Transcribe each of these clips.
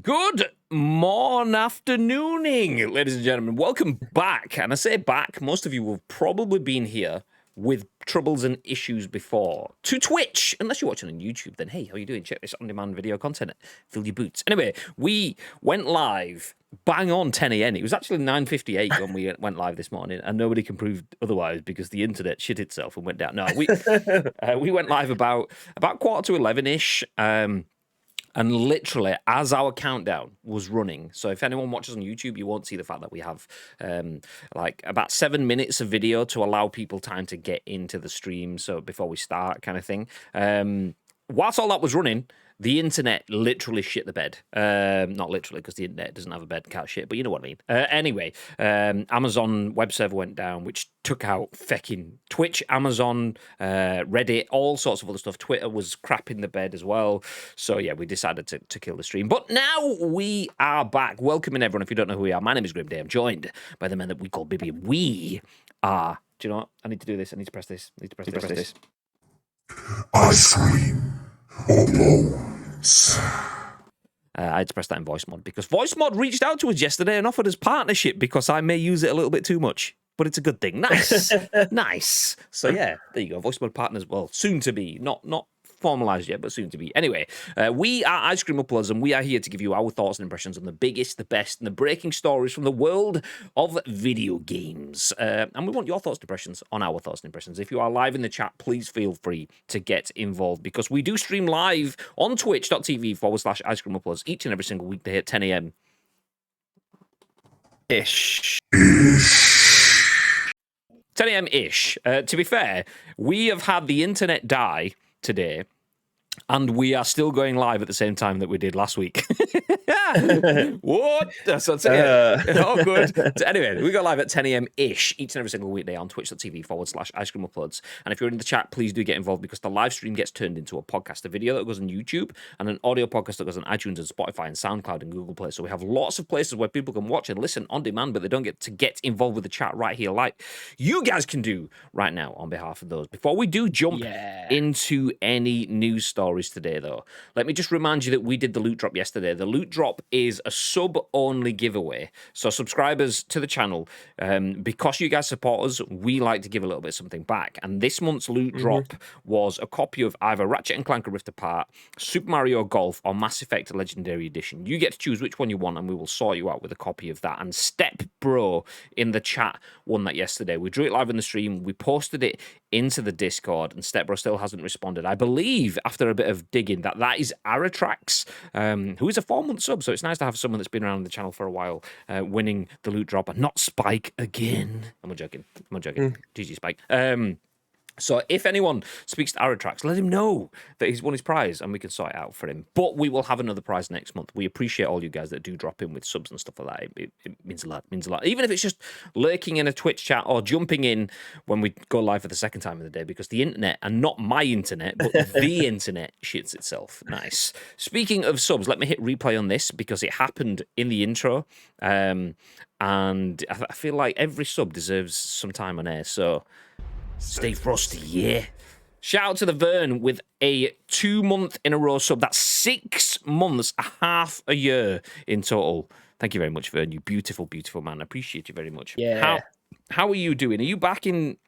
Good afternoon, ladies and gentlemen. Welcome back. And I say back, most of you have probably been here with troubles and issues before to Twitch. Unless you're watching on YouTube, then hey, how you doing? Check this on-demand video content. Fill your boots. Anyway, we went live bang on 10 a.m. It was actually 9:58 when we went live this morning, and nobody can prove otherwise because the internet shit itself and went down. No, we went live about 10:45-ish. And literally, as our countdown was running, so if anyone watches on YouTube, you won't see the fact that we have like about 7 minutes of video to allow people time to get into the stream. So before we start, kind of thing. Whilst all that was running, the internet literally shit the bed. Not literally, because the internet doesn't have a bed, can't shit, but you know what I mean. Anyway, Amazon web server went down, which took out fecking Twitch, Amazon, Reddit, all sorts of other stuff. Twitter was crap in the bed as well. So yeah, we decided to kill the stream. But now we are back. Welcoming everyone. If you don't know who we are, my name is Grim Day. I'm joined by the men that we call Bibby. We are... Do you know what? I need to do this. I need to press this. I need to press this. Ice cream or blows. I had to press that in voice mod because voice mod reached out to us yesterday and offered us partnership because I may use it a little bit too much, but it's a good thing. Nice. Nice. So yeah, there you go. Voice mod partners, well, soon to be, not formalized yet, but soon to be. Anyway, we are Ice Cream Uploads, and we are here to give you our thoughts and impressions on the biggest, the best, and the breaking stories from the world of video games. And we want your thoughts and impressions on our thoughts and impressions. If you are live in the chat, please feel free to get involved because we do stream live on twitch.tv/Ice Cream Uploads each and every single weekday at 10 a.m. Ish. 10 a.m. ish. To be fair, we have had the internet die today, and we are still going live at the same time that we did last week. What? So oh, good. Anyway, we go live at 10 a.m.-ish each and every single weekday on twitch.tv/Ice Cream Uploads. And if you're in the chat, please do get involved because the live stream gets turned into a podcast, a video that goes on YouTube, and an audio podcast that goes on iTunes and Spotify and SoundCloud and Google Play. So we have lots of places where people can watch and listen on demand, but they don't get to get involved with the chat right here like you guys can do right now on behalf of those. Before we do jump into any news stories today, though, let me just remind you that we did the loot drop yesterday. The loot drop is a sub-only giveaway. So subscribers to the channel, because you guys support us, we like to give a little bit of something back. And this month's loot drop was a copy of either Ratchet & Clank Rift Apart, Super Mario Golf, or Mass Effect Legendary Edition. You get to choose which one you want, and we will sort you out with a copy of that. And Step Bro in the chat won that yesterday. We drew it live in the stream. We posted it into the Discord, and Step Bro still hasn't responded. I believe, after a bit of digging, that is Aratrax, who is a 4-month sub, so it's nice to have someone that's been around the channel for a while winning the loot drop, and not Spike again. I'm joking. GG Spike. So if anyone speaks to Aratrax, let him know that he's won his prize and we can sort it out for him. But we will have another prize next month. We appreciate all you guys that do drop in with subs and stuff like that. It means a lot. It means a lot. Even if it's just lurking in a Twitch chat or jumping in when we go live for the second time of the day, because the internet, and not my internet, but the internet shits itself. Nice. Speaking of subs, let me hit replay on this because it happened in the intro. And I feel like every sub deserves some time on air. So... stay frosty, yeah. Shout out to the Vern with a 2-month in a row sub. That's 6 months, a half a year in total. Thank you very much, Vern. You beautiful, beautiful man. I appreciate you very much. Yeah. How are you doing? Are you back in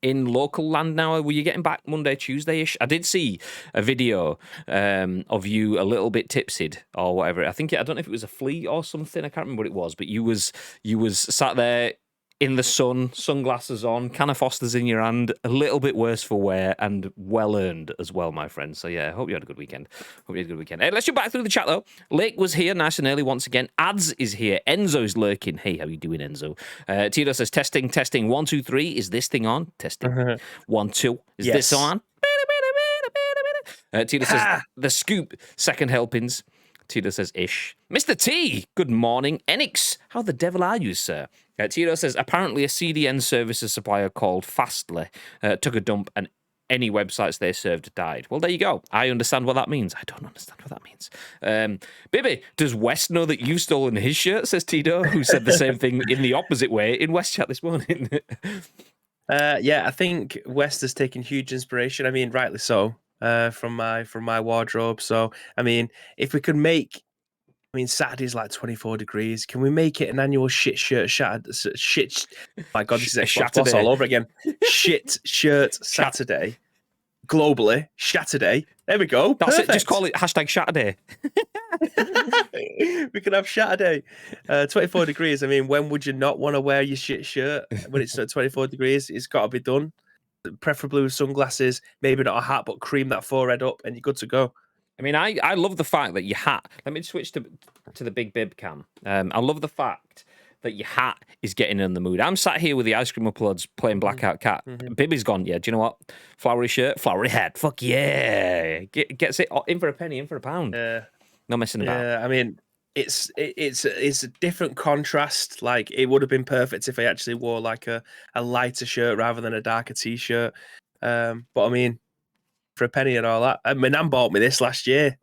local land now? Were you getting back Monday, Tuesday-ish? I did see a video of you a little bit tipsied or whatever. I don't know if it was a flea or something. I can't remember what it was, but you was sat there in the sun, sunglasses on, can of Foster's in your hand, a little bit worse for wear, and well earned as well, my friend. So yeah, hope you had a good weekend. Hey, let's jump back through the chat though. Lake was here nice and early once again. Ads is here. Enzo's lurking. Hey, how you doing, Enzo? Tito says testing. 1, 2, 3. Is this thing on? Testing. 1, 2. Is this on? Tito says the scoop. Second helpings. Tito says ish. Mr. T, good morning. Enix, how the devil are you, sir? Tito says apparently a CDN services supplier called Fastly took a dump and any websites they served died. Well, there you go. I understand what that means. I don't understand what that means. Bibby, does West know that you've stolen his shirt? Says Tito, who said the same thing in the opposite way in West chat this morning. Yeah, I think West has taken huge inspiration. I mean, rightly so. From my wardrobe. So, I mean, if we could make I mean, Saturday's like 24 degrees. Can we make it an annual shit shirt shit? My God, this is Xbox Boss all over again. Shit shirt Saturday. Globally, Saturday. There we go. That's Perfect. it. Just call it #Saturday. We can have Saturday. 24 degrees. I mean, when would you not want to wear your shit shirt when it's at 24 degrees? It's got to be done. Preferably with sunglasses, maybe not a hat, but cream that forehead up, and you're good to go. I mean, I love the fact that your hat. Let me switch to the big bib cam. I love the fact that your hat is getting in the mood. I'm sat here with the ice cream uploads playing Blackout Cat. Bibby's gone. Yeah, do you know what? Flowery shirt, flowery hat. Fuck yeah! Gets it in for a penny, in for a pound. Yeah, no messing about. Yeah, I mean, it's a different contrast. Like, it would have been perfect if I actually wore like a lighter shirt rather than a darker t-shirt. But I mean, for a penny and all that. I mean, Nan bought me this last year.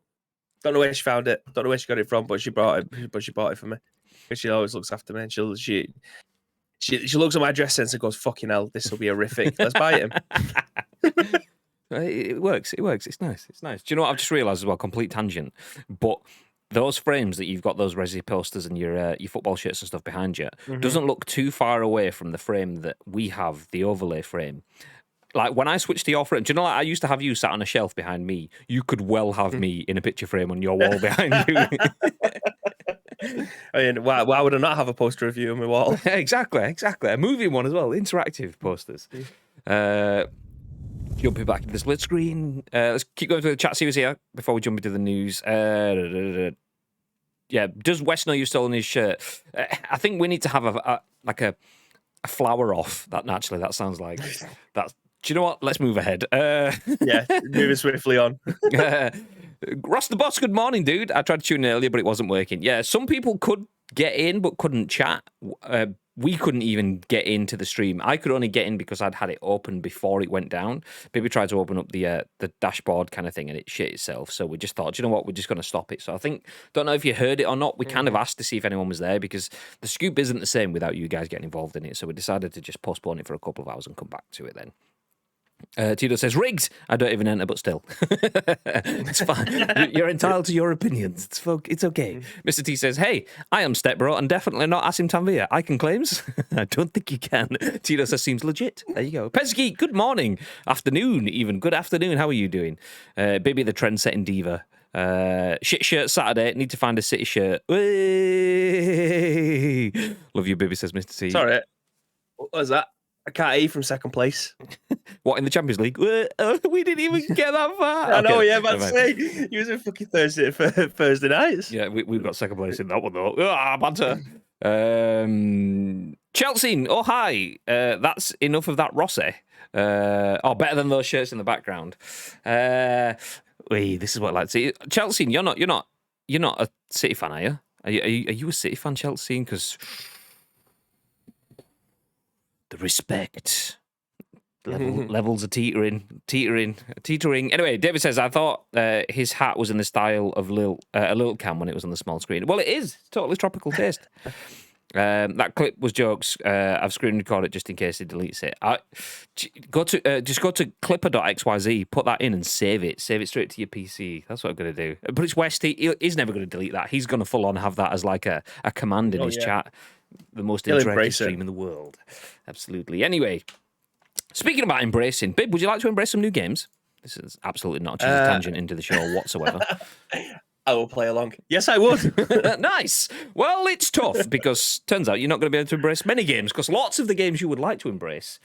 Don't know where she found it. Don't know where she got it from, but she bought it. But she bought it for me. Because she always looks after me, and she looks at my dress sense and goes, "Fucking hell, this will be horrific. Let's buy it." It works. It works. It's nice. It's nice. Do you know what I've just realised as well? Complete tangent. But those frames that you've got, those Resi posters and your football shirts and stuff behind you, doesn't look too far away from the frame that we have, the overlay frame. Like, when I switched to your frame, do you know, like, I used to have you sat on a shelf behind me. You could well have me in a picture frame on your wall behind you. I mean, why would I not have a poster of you on my wall? Exactly. A moving one as well. Interactive posters. Jumping back to the split screen. Let's keep going through the chat series here before we jump into the news. Yeah, does West know you're stolen his shirt? I think we need to have a flower off. That sounds like that's. Do you know what? Let's move ahead. Yeah, moving swiftly on. Ross the Boss, good morning, dude. I tried to tune in earlier, but it wasn't working. Yeah, some people could get in but couldn't chat. We couldn't even get into the stream. I could only get in because I'd had it open before it went down. Maybe tried to open up the dashboard kind of thing and it shit itself. So we just thought, do you know what? We're just going to stop it. So I think, don't know if you heard it or not. We kind of asked to see if anyone was there because the scoop isn't the same without you guys getting involved in it. So we decided to just postpone it for a couple of hours and come back to it then. Tito says, rigged. I don't even enter, but still. It's fine. You're entitled to your opinions. It's okay. Mr. T says, hey, I am Stepbro and definitely not Asim Tanvir. I can claims. I don't think you can. Tito says, seems legit. There you go. Pesky, good morning. Afternoon, even. Good afternoon. How are you doing? Baby the trend-setting diva. Shit shirt Saturday. Need to find a City shirt. Way. Love you, baby, says Mr. T. Sorry. What was that? I can't eat from second place. What, in the Champions League? We didn't even get that far. I know, yeah, but say you was in fucking Thursday nights. Yeah, we've got second place in that one though. Banter. Chelsea, oh hi. That's enough of that Rossi. Better than those shirts in the background. This is what I like to see. Chelsea, you're not a City fan, are you? Are you a City fan, Chelsea? Because the respect levels are teetering. Anyway, David says, I thought his hat was in the style of a Lil Cam when it was on the small screen. Well, it is. Totally tropical taste. That clip was jokes. I've screen recorded it just in case he deletes it. Go to clipper.xyz, put that in and save it. Save it straight to your PC. That's what I'm going to do. But it's West. He's never going to delete that. He's going to full on have that as like a command in his chat. The most interactive stream in the world. Absolutely. Anyway, speaking about embracing, Bib, would you like to embrace some new games? This is absolutely not a tangent into the show whatsoever. I will play along. Yes, I would. Nice. Well, it's tough because turns out you're not going to be able to embrace many games because lots of the games you would like to embrace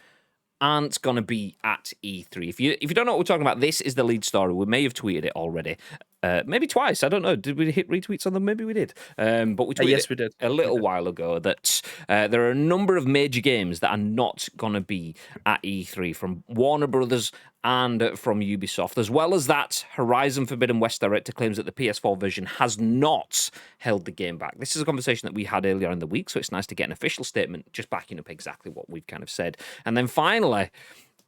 aren't going to be at E3. If you don't know what we're talking about, this is the lead story. We may have tweeted it already. Maybe twice. I don't know. Did we hit retweets on them? Maybe we did. But we tweeted yes, we did. a little while ago that there are a number of major games that are not going to be at E3 from Warner Brothers and from Ubisoft. As well as that, Horizon Forbidden West Director claims that the PS4 version has not held the game back. This is a conversation that we had earlier in the week, so it's nice to get an official statement just backing up exactly what we've kind of said. And then finally,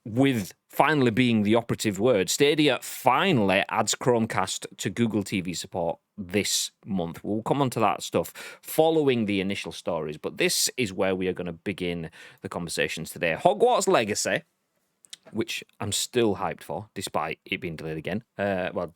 with finally being the operative word, Stadia finally adds Chromecast to Google TV support this month. We'll come on to that stuff following the initial stories, but this is where we are going to begin the conversations today. Hogwarts Legacy which I'm still hyped for, despite it being delayed again.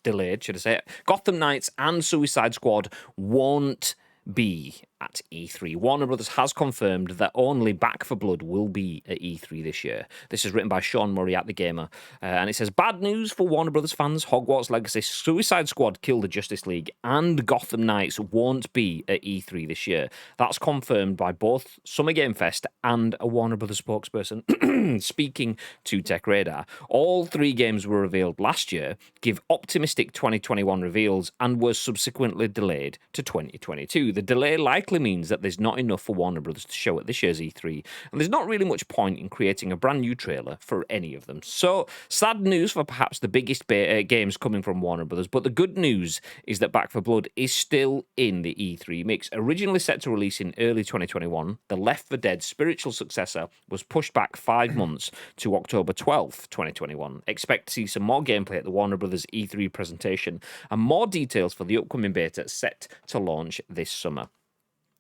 Delayed, should I say. Gotham Knights and Suicide Squad won't be at E3. Warner Brothers has confirmed that only Back for Blood will be at E3 this year. This is written by Sean Murray at The Gamer. And it says, bad news for Warner Brothers fans. Hogwarts Legacy, Suicide Squad, Kill the Justice League, and Gotham Knights won't be at E3 this year. That's confirmed by both Summer Game Fest and a Warner Brothers spokesperson speaking to Tech Radar. All three games were revealed last year, give optimistic 2021 reveals, and were subsequently delayed to 2022. The delay likely means that there's not enough for Warner Brothers to show at this year's E3, and there's not really much point in creating a brand new trailer for any of them. So, sad news for perhaps the biggest games coming from Warner Brothers, but the good news is that Back 4 Blood is still in the E3 mix. Originally set to release in early 2021, the Left 4 Dead spiritual successor was pushed back 5 months to October 12th, 2021. Expect to see some more gameplay at the Warner Brothers E3 presentation and more details for the upcoming beta set to launch this summer.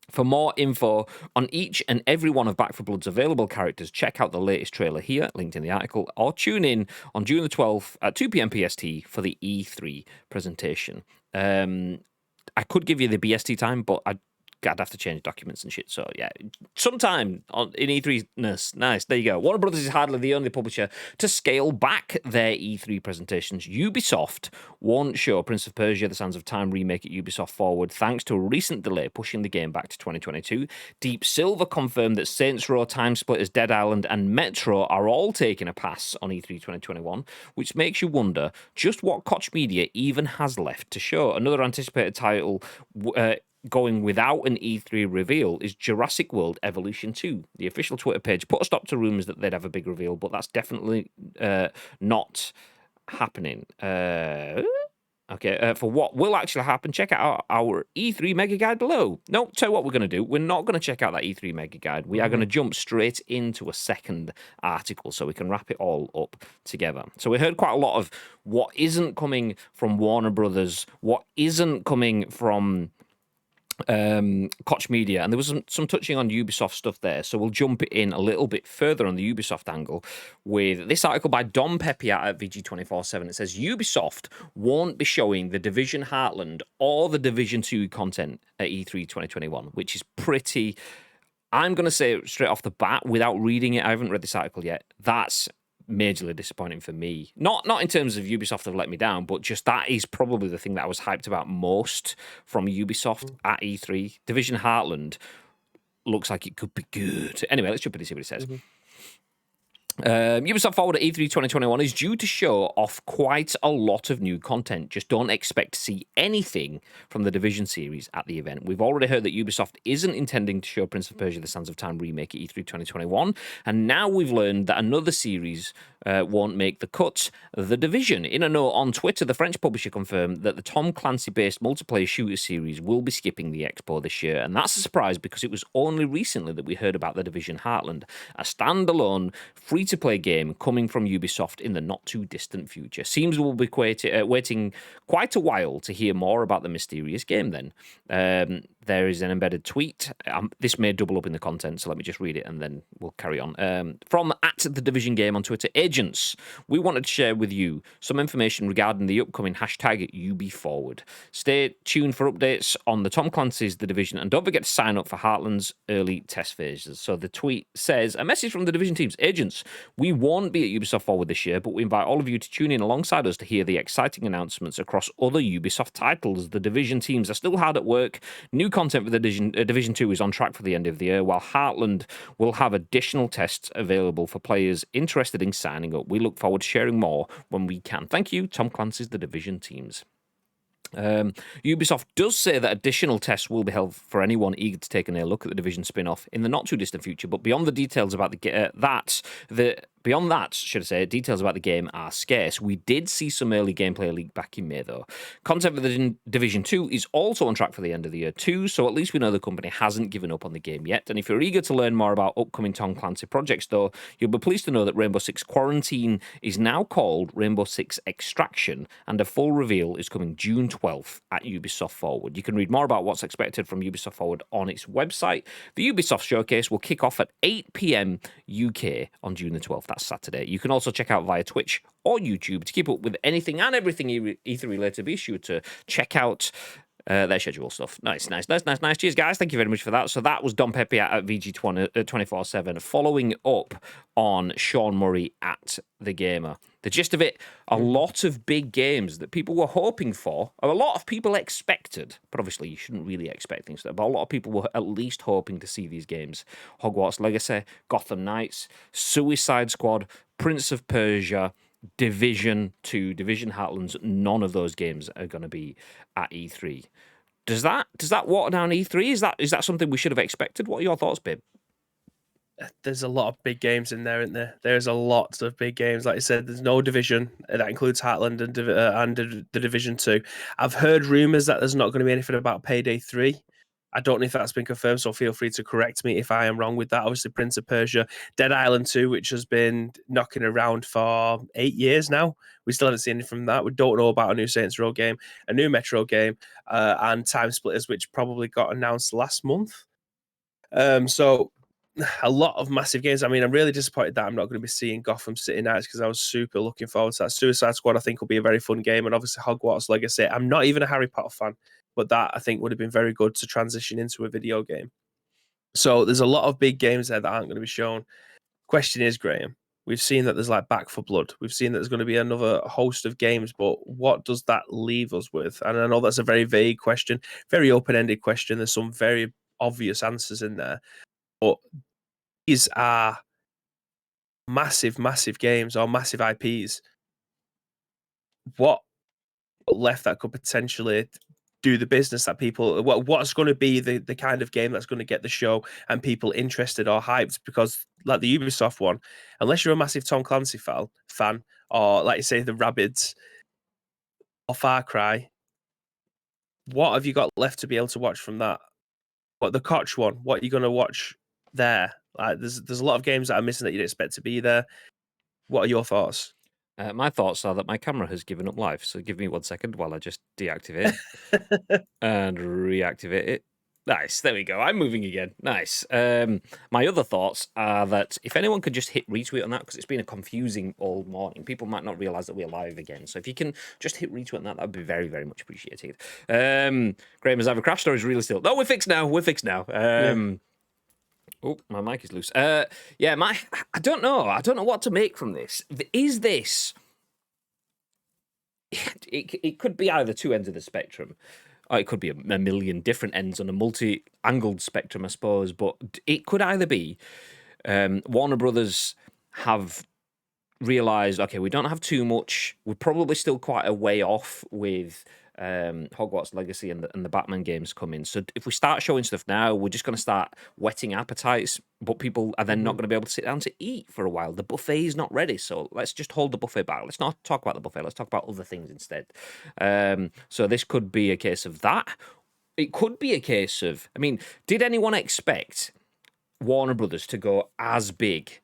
For more info on each and every one of Back 4 Blood's available characters, check out the latest trailer here, linked in the article, or tune in on June the 12th at 2 p.m. PST for the E3 presentation. I could give you the BST time, but I'd have to change documents and shit. So, yeah, sometime in E3-ness. Nice, there you go. Warner Brothers is hardly the only publisher to scale back their E3 presentations. Ubisoft won't show Prince of Persia: The Sands of Time remake at Ubisoft Forward, thanks to a recent delay pushing the game back to 2022. Deep Silver confirmed that Saints Row, Time Splitters, Dead Island, and Metro are all taking a pass on E3 2021, which makes you wonder just what Koch Media even has left to show. Another anticipated title going without an E3 reveal is Jurassic World Evolution 2. The official Twitter page put a stop to rumours that they'd have a big reveal, but that's definitely not happening. For what will actually happen, check out our E3 Mega Guide below. No, tell you what we're going to do. We're not going to check out that E3 Mega Guide. We are going to jump straight into a second article so we can wrap it all up together. So we heard quite a lot of what isn't coming from Warner Brothers, what isn't coming from Koch Media, and there was some touching on Ubisoft stuff there, so we'll jump in a little bit further on the Ubisoft angle with this article by Dom Peppiatt at VG247. It says Ubisoft won't be showing the Division Heartland or the Division 2 content at E3 2021, which is pretty, I'm going to say it straight off the bat without reading it. I haven't read this article yet. That's majorly disappointing for me. Not in terms of Ubisoft have let me down, but just that is probably the thing that I was hyped about most from Ubisoft at E3. Division Heartland looks like it could be good. Anyway, let's jump in and see what it says. Ubisoft Forward at E3 2021 is due to show off quite a lot of new content. Just don't expect to see anything from the Division series at the event. We've already heard that Ubisoft isn't intending to show Prince of Persia: The Sands of Time remake at E3 2021, and now we've learned that another series won't make the cut, The Division. In a note on Twitter, the French publisher confirmed that the Tom Clancy-based multiplayer shooter series will be skipping the expo this year, and that's a surprise because it was only recently that we heard about the Division Heartland, a standalone free-to-play game coming from Ubisoft in the not-too-distant future. Seems we'll be waiting quite a while to hear more about the mysterious game then. There is an embedded tweet. This may double up in the content, so let me just read it and then we'll carry on. From @TheDivisionGame on Twitter, agents, we wanted to share with you some information regarding the upcoming #UbiForward. Stay tuned for updates on the Tom Clancy's The Division, and don't forget to sign up for Heartland's early test phases. So the tweet says, a message from the Division teams. Agents, we won't be at Ubisoft Forward this year, but we invite all of you to tune in alongside us to hear the exciting announcements across other Ubisoft titles. The Division teams are still hard at work. New content for the Division 2 is on track for the end of the year, while Heartland will have additional tests available for players interested in signing up. We look forward to sharing more when we can. Thank you, Tom Clancy's The Division teams. Ubisoft does say that additional tests will be held for anyone eager to take a look at the Division spin-off in the not-too-distant future, but beyond the details about Beyond that, should I say, details about the game are scarce. We did see some early gameplay leak back in May, though. Content for the Division 2 is also on track for the end of the year, too, so at least we know the company hasn't given up on the game yet. And if you're eager to learn more about upcoming Tom Clancy projects, though, you'll be pleased to know that Rainbow Six Quarantine is now called Rainbow Six Extraction, and a full reveal is coming June 12th at Ubisoft Forward. You can read more about what's expected from Ubisoft Forward on its website. The Ubisoft showcase will kick off at 8 p.m. UK on June the 12th. That's Saturday. You can also check out via Twitch or YouTube to keep up with anything and everything E3 related. Be sure to check out their schedule stuff. Nice. Cheers, guys. Thank you very much for that. So that was Don Peppiatt at VG247, following up on Sean Murray at The Gamer. The gist of it, a lot of big games that people were hoping for, or a lot of people expected, but obviously you shouldn't really expect things, but a lot of people were at least hoping to see these games. Hogwarts Legacy, Gotham Knights, Suicide Squad, Prince of Persia, Division 2, Division Heartlands. None of those games are going to be at E3. Does that water down E3? Is that something we should have expected? What are your thoughts, babe? There's a lot of big games in there, isn't there? There's a lot of big games. Like I said, there's no Division. That includes Heartland and the Division 2. I've heard rumours that there's not going to be anything about Payday 3. I don't know if that's been confirmed, so feel free to correct me if I am wrong with that. Obviously, Prince of Persia, Dead Island 2, which has been knocking around for 8 years now. We still haven't seen anything from that. We don't know about a new Saints Row game, a new Metro game, and Time Splitters, which probably got announced last month. So a lot of massive games. I mean, I'm really disappointed that I'm not going to be seeing Gotham City Knights because I was super looking forward to that. Suicide Squad, I think, will be a very fun game, and obviously Hogwarts Legacy. I'm not even a Harry Potter fan, but that I think would have been very good to transition into a video game. So there's a lot of big games there that aren't going to be shown. Question is, Graham, we've seen that there's like Back for Blood. We've seen that there's going to be another host of games, but what does that leave us with? And I know that's a very vague question, very open-ended question. There's some very obvious answers in there, but these are massive, massive games or massive IPs. What left that could potentially do the business that people, what's going to be the kind of game that's going to get the show and people interested or hyped? Because like the Ubisoft one, unless you're a massive Tom Clancy fan or like you say the Rabbids or Far Cry, what have you got left to be able to watch from that? But the Koch one, what are you going to watch there? Like there's a lot of games that are missing that you'd expect to be there. What are your thoughts? My thoughts are that my camera has given up life, so give me 1 second while I just deactivate and reactivate it. Nice, there we go. I'm moving again. Nice. My other thoughts are that if anyone could just hit retweet on that, because it's been a confusing all morning. People might not realise that we're live again. So if you can just hit retweet on that, that would be very, very much appreciated. Graham, has either crashed or is really still? No, we're fixed now. Oh, my mic is loose. I don't know. I don't know what to make from this. Is this? It could be either two ends of the spectrum. Or it could be a million different ends on a multi-angled spectrum, I suppose. But it could either be Warner Brothers have realised, okay, we don't have too much. We're probably still quite a way off with Hogwarts Legacy and the Batman games coming. So if we start showing stuff now, we're just going to start whetting appetites, but people are then not going to be able to sit down to eat for a while. The buffet is not ready, so let's just hold the buffet back. Let's not talk about the buffet. Let's talk about other things instead. So this could be a case of that. It could be a case of, I mean, did anyone expect Warner Brothers to go as big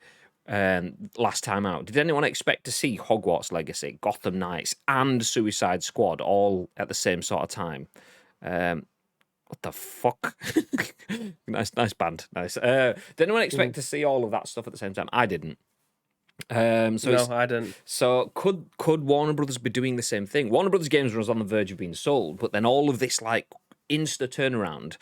last time out? Did anyone expect to see Hogwarts Legacy, Gotham Knights, and Suicide Squad all at the same sort of time? What the fuck? nice band. Nice. Did anyone expect to see all of that stuff at the same time? I didn't. No, I didn't. So could Warner Brothers be doing the same thing? Warner Brothers games was on the verge of being sold, but then all of this like insta turnaround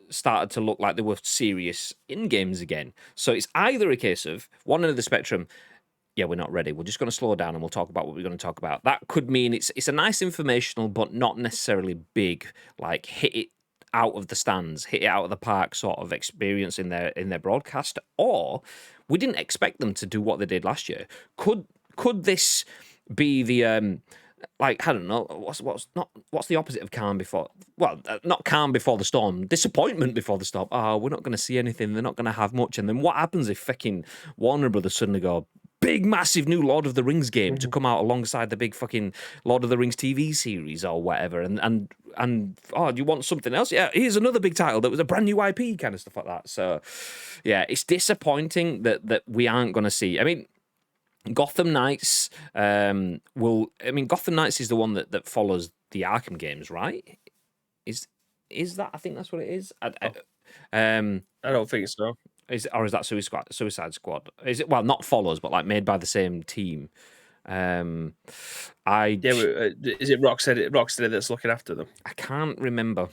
started to look like they were serious in games again. So it's either a case of one end of the spectrum, yeah, we're not ready, we're just going to slow down and we'll talk about what we're going to talk about. That could mean it's a nice informational but not necessarily big, like hit it out of the stands, hit it out of the park sort of experience in their broadcast. Or we didn't expect them to do what they did last year. Could this be the like, I don't know, what's the opposite of calm before? Well, not calm before the storm, disappointment before the storm. Oh, we're not going to see anything. They're not going to have much. And then what happens if fucking Warner Brothers suddenly go, big, massive new Lord of the Rings game to come out alongside the big fucking Lord of the Rings TV series or whatever? And oh, do you want something else? Yeah, here's another big title that was a brand new IP, kind of stuff like that. So, yeah, it's disappointing that we aren't going to see. I mean, Gotham Knights Gotham Knights is the one that follows the Arkham games, right? Is that? I think that's what it is. I don't think so. Is that Suicide Squad? Is it not Follows, but like made by the same team? Is it Rocksteady that's looking after them? I can't remember.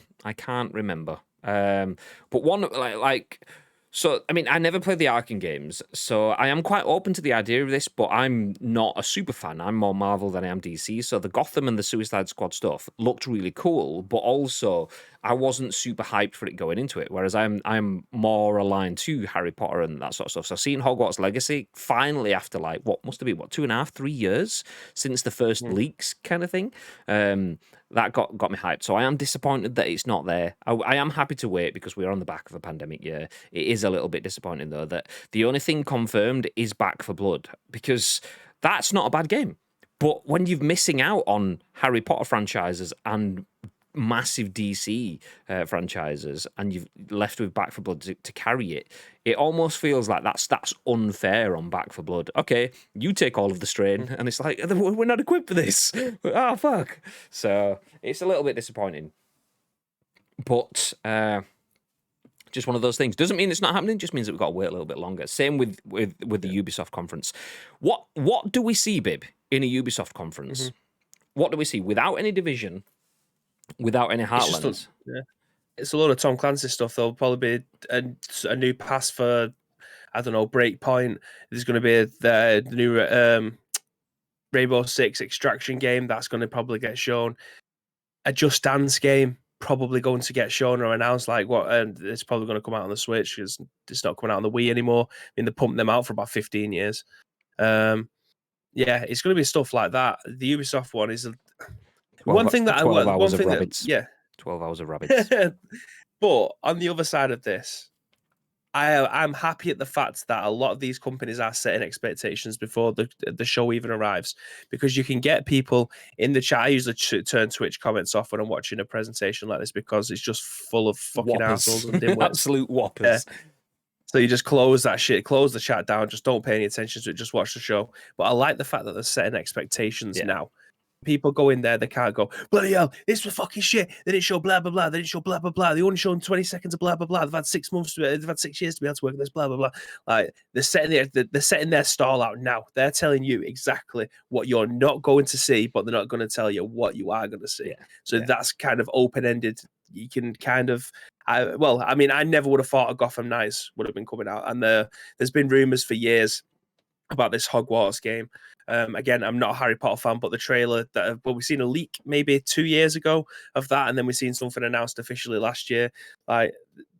But one like so. I mean, I never played the Arkham games, so I am quite open to the idea of this. But I'm not a super fan. I'm more Marvel than I am DC. So the Gotham and the Suicide Squad stuff looked really cool, but also I wasn't super hyped for it going into it. Whereas I'm more aligned to Harry Potter and that sort of stuff. So seeing Hogwarts Legacy finally after like what must have been 2.5, 3 years since the first leaks kind of thing. That got me hyped. So I am disappointed that it's not there. I am happy to wait because we're on the back of a pandemic year. It is a little bit disappointing though that the only thing confirmed is Back for Blood, because that's not a bad game. But when you're missing out on Harry Potter franchises and massive DC franchises, and you've left with Back for Blood to carry it, it almost feels like that's unfair on Back for Blood. Okay, you take all of the strain, and it's like we're not equipped for this. Oh fuck! So it's a little bit disappointing, but just one of those things. Doesn't mean it's not happening. Just means that we've got to wait a little bit longer. Same with the Ubisoft conference. What do we see, Bib, in a Ubisoft conference? What do we see without any Division? Without any Heartlands. It's a lot of Tom Clancy stuff. There'll probably be a new pass for, I don't know, Breakpoint. There's going to be the new Rainbow Six Extraction game that's going to probably get shown. A Just Dance game probably going to get shown or announced. And it's probably going to come out on the Switch because it's not coming out on the Wii anymore. I mean, they pumped them out for about 15 years. It's going to be stuff like that. The Ubisoft one is. 12 hours of rabbits. 12 hours of rabbits. But on the other side of this, I'm happy at the fact that a lot of these companies are setting expectations before the show even arrives, because you can get people in the chat. I usually turn Twitch comments off when I'm watching a presentation like this because it's just full of fucking assholes and dimwits. Absolute whoppers. So you just close that shit, close the chat down, just don't pay any attention to it, just watch the show. But I like the fact that they're setting expectations now. People go in there, they can't go, bloody hell, this was fucking shit. They didn't show blah, blah, blah. They didn't show blah, blah, blah. They only shown 20 seconds of blah, blah, blah. They've had 6 months they've had 6 years to be able to work on this, blah, blah, blah. Like, they're setting their stall out now. They're telling you exactly what you're not going to see, but they're not going to tell you what you are going to see. That's kind of open-ended. You can kind of, I never would have thought a Gotham Knights would have been coming out. And there's been rumors for years about this Hogwarts game. Again, I'm not a Harry Potter fan, but the trailer we've seen a leak maybe 2 years ago of that, and then we've seen something announced officially last year. Like,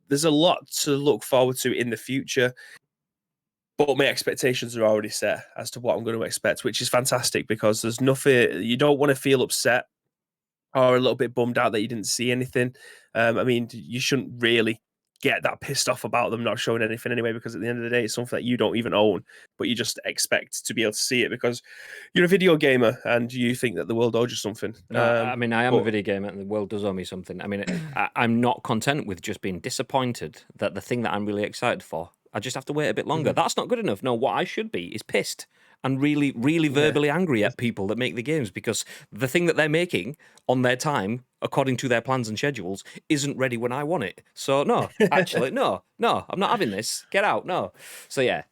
there's a lot to look forward to in the future, but my expectations are already set as to what I'm going to expect, which is fantastic because there's nothing. You don't want to feel upset or a little bit bummed out that you didn't see anything. You shouldn't really get that pissed off about them not showing anything anyway, because at the end of the day, it's something that you don't even own, but you just expect to be able to see it because you're a video gamer and you think that the world owes you something. I am a video gamer and the world does owe me something. I mean, I'm not content with just being disappointed that the thing that I'm really excited for, I just have to wait a bit longer. That's not good enough. No, what I should be is pissed and really, really verbally angry at people that make the games, because the thing that they're making on their time, according to their plans and schedules, isn't ready when I want it. So no, actually, no, I'm not having this. Get out, no. So yeah,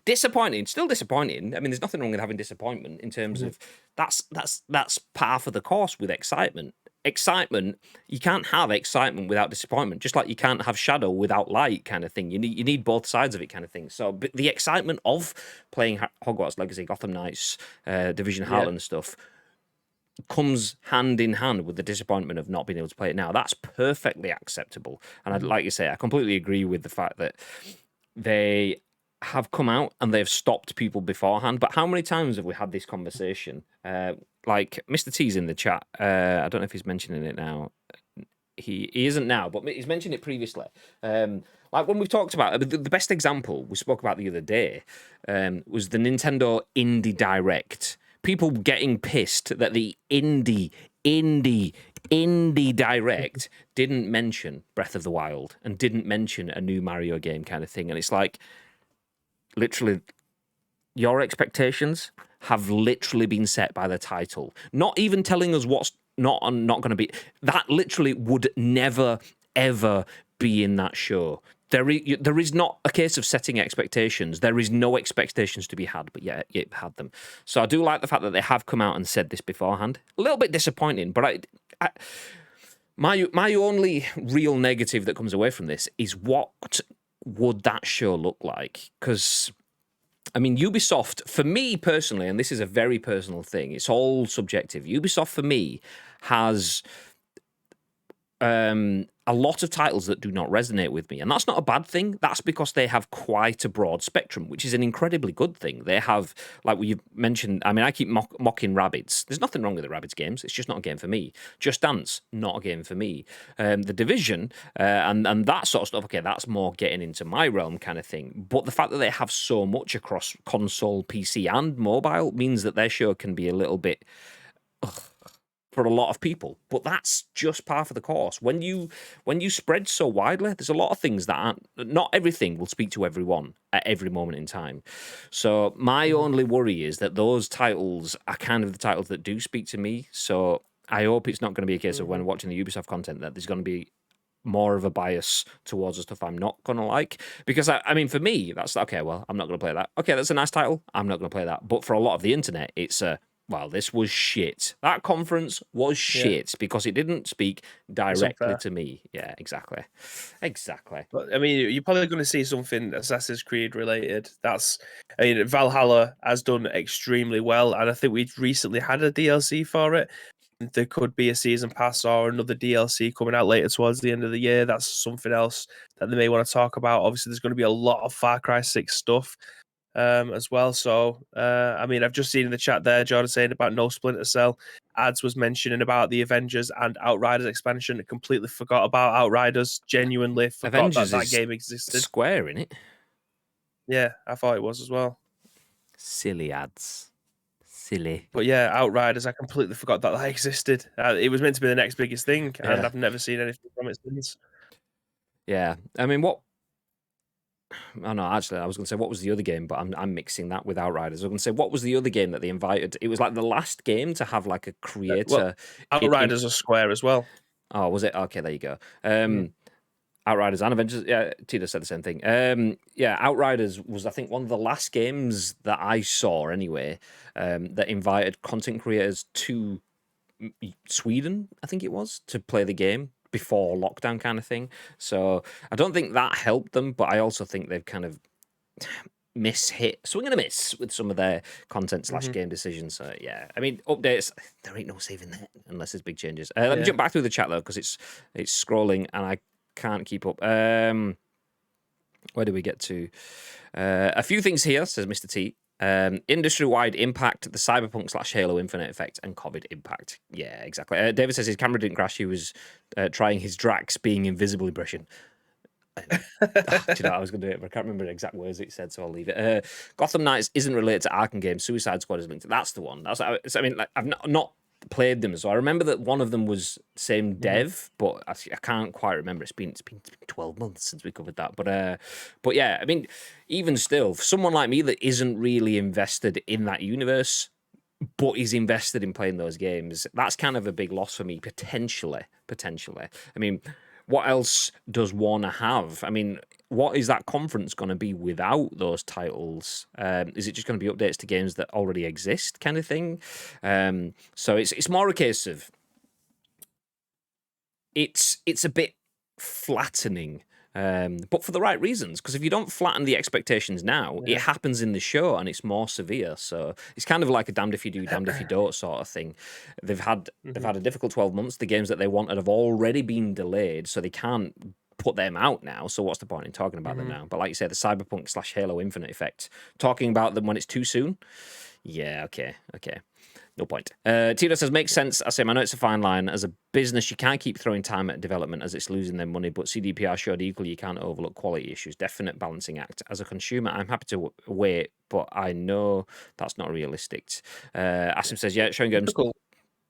disappointing, still disappointing. I mean, there's nothing wrong with having disappointment in terms of that's par for the course with excitement. Excitement, you can't have excitement without disappointment, just like you can't have shadow without light, kind of thing. You need both sides of it, kind of thing. So but the excitement of playing Hogwarts Legacy, Gotham Knights, Division Heartland stuff comes hand in hand with the disappointment of not being able to play it now. That's perfectly acceptable. And I'd like you say, I completely agree with the fact that they have come out and they've stopped people beforehand. But how many times have we had this conversation? Like Mr. T's in the chat. I don't know if he's mentioning it now. He isn't now, but he's mentioned it previously. Like when we've talked about the best example we spoke about the other day was the Nintendo Indie Direct. People getting pissed that the Indie Direct didn't mention Breath of the Wild and didn't mention a new Mario game, kind of thing. And it's like, literally, your expectations have literally been set by the title. Not even telling us what's not going to be. That literally would never, ever be in that show. There is not a case of setting expectations. There is no expectations to be had, but yet it had them. So I do like the fact that they have come out and said this beforehand. A little bit disappointing, but my only real negative that comes away from this is what would that show look like? Because, I mean, Ubisoft, for me personally, and this is a very personal thing, it's all subjective. Ubisoft, for me, has a lot of titles that do not resonate with me. And that's not a bad thing. That's because they have quite a broad spectrum, which is an incredibly good thing. They have, like you mentioned, I mean, I keep mocking Rabbids. There's nothing wrong with the Rabbids games. It's just not a game for me. Just Dance, not a game for me. The Division and that sort of stuff, okay, that's more getting into my realm kind of thing. But the fact that they have so much across console, PC, and mobile means that their show can be a little bit... for a lot of people, but that's just par for the course. When you spread so widely, there's a lot of things that not everything will speak to everyone at every moment in time. So my only worry is that those titles are kind of the titles that do speak to me. So I hope it's not going to be a case of when watching the Ubisoft content that there's going to be more of a bias towards the stuff I'm not going to like. Because, I mean, for me, that's, okay, well, I'm not going to play that. Okay, that's a nice title. I'm not going to play that. But for a lot of the internet, it's well, this was shit. That conference was shit because it didn't speak directly to me. Yeah, exactly. But I mean, you're probably going to see something Assassin's Creed related. I mean, Valhalla has done extremely well, and I think we recently had a DLC for it. There could be a season pass or another DLC coming out later towards the end of the year. That's something else that they may want to talk about. Obviously, there's going to be a lot of Far Cry 6 stuff as well. So, I mean, I've just seen in the chat there, Jordan saying about no Splinter Cell. Ads was mentioning about the Avengers and Outriders expansion. I completely forgot about Outriders. Genuinely forgot Avengers that game existed. Square, innit? Yeah, I thought it was as well. Silly ads. Silly. But yeah, Outriders, I completely forgot that existed. It was meant to be the next biggest thing, and I've never seen anything from it since. Yeah, I mean, what... Oh no, actually, I was going to say what was the other game, but I'm mixing that with Outriders. I was going to say what was the other game that they invited? It was like the last game to have like a creator. Well, Outriders are Square as well. Oh, was it? Okay, there you go. Outriders and Avengers. Yeah, Tita said the same thing. Yeah, Outriders was I think one of the last games that I saw anyway that invited content creators to Sweden. I think it was to play the game before lockdown kind of thing. So I don't think that helped them, but I also think they've kind of swing and a miss with some of their content / game decisions. So yeah, I mean, updates, there ain't no saving that unless there's big changes. Let me jump back through the chat though, because it's scrolling and I can't keep up. Where do we get to? A few things here, says Mr. T. Industry-wide impact, the Cyberpunk / Halo Infinite effect, and COVID impact. Yeah, exactly. David says his camera didn't crash. He was trying his Drax being invisible impression. Do you know, I was going to do it, but I can't remember the exact words it said, so I'll leave it. Gotham Knights isn't related to Arkham games. Suicide Squad is linked. That's the one. I mean, like, I've not played them, so I remember that one of them was same dev, but I can't quite remember. It's been 12 months since we covered that, but yeah, I mean, even still, for someone like me that isn't really invested in that universe, but is invested in playing those games, that's kind of a big loss for me, potentially. I mean, what else does Warner have? I mean, what is that conference going to be without those titles? Is it just going to be updates to games that already exist kind of thing? So it's more a case of it's a bit flattening, but for the right reasons. Because if you don't flatten the expectations now, it happens in the show and it's more severe. So it's kind of like a damned if you do, damned if you don't sort of thing. They've had a difficult 12 months. The games that they wanted have already been delayed, so they can't put them out now. So what's the point in talking about them now? But like you say, the Cyberpunk / Halo Infinite effect, talking about them when it's too soon. Yeah, okay. No point. Tito says, makes sense. I say, I know it's a fine line. As a business, you can't keep throwing time at development as it's losing their money, but CDPR showed equally you can't overlook quality issues. Definite balancing act. As a consumer, I'm happy to wait, but I know that's not realistic. Asim says, yeah, showing games... Cool.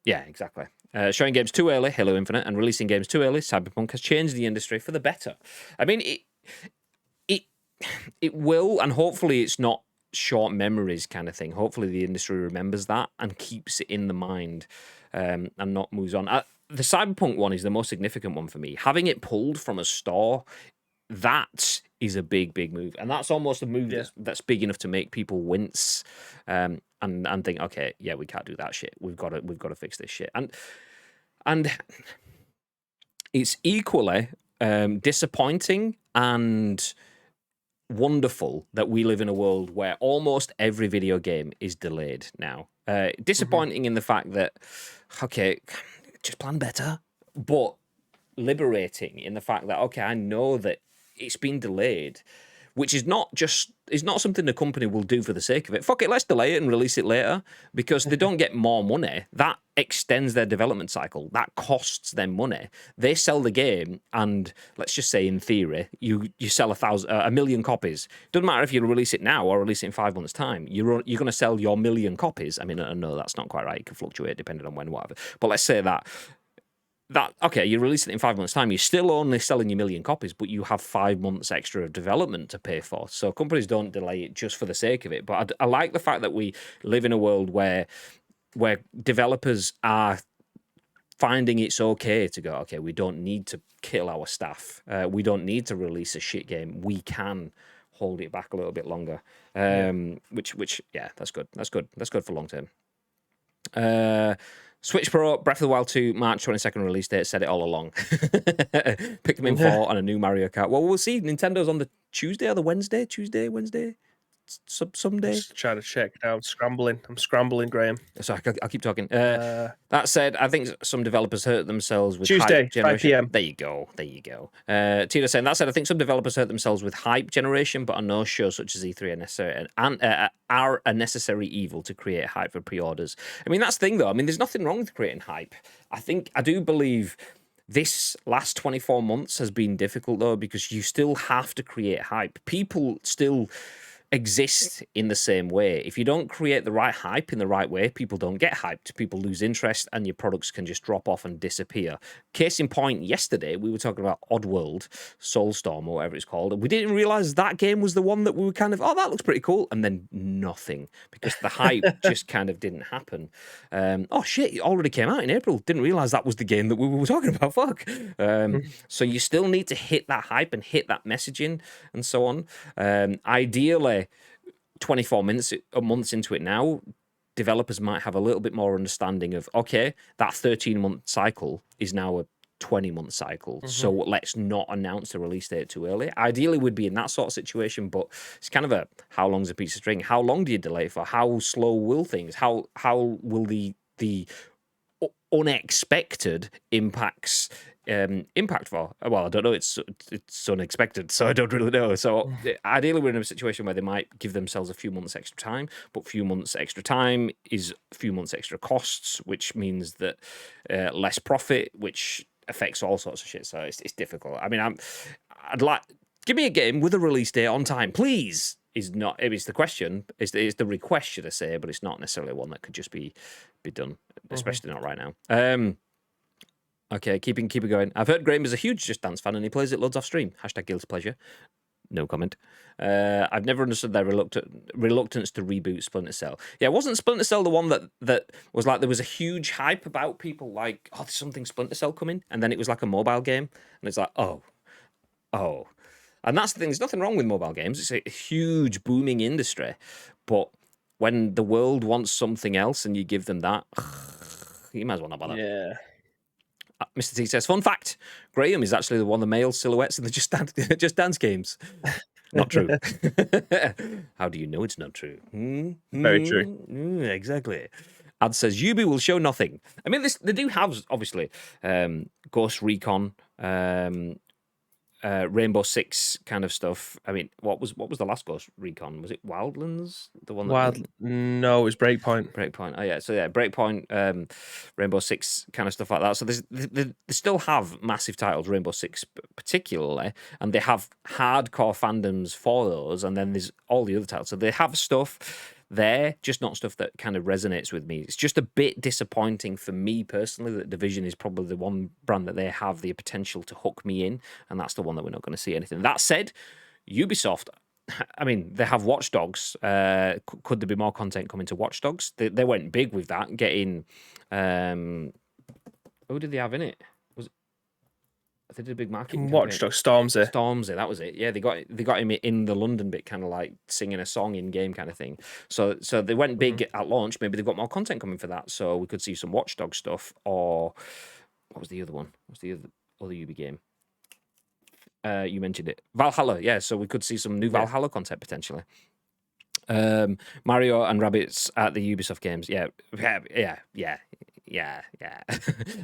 Yeah, exactly. Showing games too early, Halo Infinite, and releasing games too early, Cyberpunk, has changed the industry for the better. I mean, it will, and hopefully it's not short memories kind of thing. Hopefully the industry remembers that and keeps it in the mind and not moves on. the Cyberpunk one is the most significant one for me. Having it pulled from a store, that is a big move, and that's almost a move that's big enough to make people wince, and think, okay, yeah, we can't do that shit. We've got to fix this shit, and it's equally disappointing and wonderful that we live in a world where almost every video game is delayed now. Disappointing in the fact that, okay, just plan better, but liberating in the fact that, okay, I know that it's been delayed, which is not something the company will do for the sake of it. Fuck it, let's delay it and release it later, because they don't get more money. That extends their development cycle. That costs them money. They sell the game, and let's just say in theory, you sell 1 million copies. Doesn't matter if you release it now or release it in 5 months' time. You're going to sell your 1 million copies. I mean, no, that's not quite right. It can fluctuate depending on when, whatever. But let's say that okay, you release it in 5 months' time, you're still only selling your 1 million copies, but you have 5 months extra of development to pay for. So companies don't delay it just for the sake of it. But I like the fact that we live in a world where developers are finding it's okay to go, okay, we don't need to kill our staff. We don't need to release a shit game. We can hold it back a little bit longer. Which yeah, that's good. That's good for long term. Switch Pro, Breath of the Wild 2, March 22nd release date, said it all along. Pikmin 4 and a new Mario Kart. Well, we'll see. Nintendo's on the Tuesday or the Wednesday? Wednesday? Someday? Just trying to check now. I'm scrambling, Graham. Sorry, I'll keep talking. That said, I think some developers hurt themselves with Tuesday, hype generation. 5 p.m. There you go. Tina saying, that said, I think some developers hurt themselves with hype generation, but a no-show such as E3 are a necessary evil to create hype for pre-orders. I mean, that's the thing, though. I mean, there's nothing wrong with creating hype. I do believe this last 24 months has been difficult, though, because you still have to create hype. People still exist in the same way. If you don't create the right hype in the right way, people don't get hyped. People lose interest, and your products can just drop off and disappear. Case in point, yesterday we were talking about Oddworld, Soulstorm, or whatever it's called, and we didn't realize that game was the one that we were kind of, oh, that looks pretty cool, and then nothing, because the hype just kind of didn't happen. Oh shit, it already came out in April. Didn't realize that was the game that we were talking about. Fuck. So you still need to hit that hype and hit that messaging and so on. Ideally, 24 months into it now, developers might have a little bit more understanding of, okay, that 13-month cycle is now a 20-month cycle, so let's not announce the release date too early. Ideally, we'd be in that sort of situation, but it's kind of a, how long's a piece of string? How long do you delay it for? How slow will things? How will the unexpected impacts impact for? Well, I don't know. It's unexpected, so I don't really know. So ideally, we're in a situation where they might give themselves a few months extra time, but few months extra time is a few months extra costs, which means that less profit, which affects all sorts of shit. So it's difficult. I mean, I'd like, give me a game with a release date on time, please. Is not, it's the question, it's the request, should I say, but it's not necessarily one that could just be done, especially not right now. Okay, keep it going. I've heard Graham is a huge Just Dance fan and he plays it loads off stream. # guilty pleasure. No comment. I've never understood their reluctance to reboot Splinter Cell. Yeah, wasn't Splinter Cell the one that was like, there was a huge hype about people like, oh, there's something Splinter Cell coming, and then it was like a mobile game, and it's like, oh. And that's the thing, there's nothing wrong with mobile games. It's a huge, booming industry. But when the world wants something else and you give them that, you might as well not bother. Yeah. Mr. T says, fun fact, Graham is actually one of the male silhouettes in the Just Dance games. Not true. How do you know it's not true? Very true. Exactly. Ad says, Ubi will show nothing. I mean, they do have, obviously, Ghost Recon, Rainbow Six kind of stuff. I mean, what was the last Ghost Recon? Was it Wildlands? The one that No, it was Breakpoint. Breakpoint. Oh yeah, so yeah, Breakpoint, Rainbow Six kind of stuff like that. So they still have massive titles, Rainbow Six particularly, and they have hardcore fandoms for those. And then there's all the other titles. So they have stuff there, just not stuff that kind of resonates with me. It's just a bit disappointing for me personally that Division is probably the one brand that they have the potential to hook me in, and that's the one that we're not going to see anything. That said, Ubisoft, I mean, they have Watch Dogs. Could there be more content coming to Watch Dogs? They went big with that, getting Who did they have in it? They did a big marketing Watch campaign. Dogs, Stormzy. Stormzy, that was it. Yeah, they got him in the London bit, kind of like singing a song in game kind of thing. So they went big at launch. Maybe they've got more content coming for that. So we could see some Watch Dogs stuff. Or what was the other one? What's the other Ubi game? You mentioned it, Valhalla. Yeah, so we could see some new Valhalla content potentially. Mario and Rabbids at the Ubisoft games. Yeah.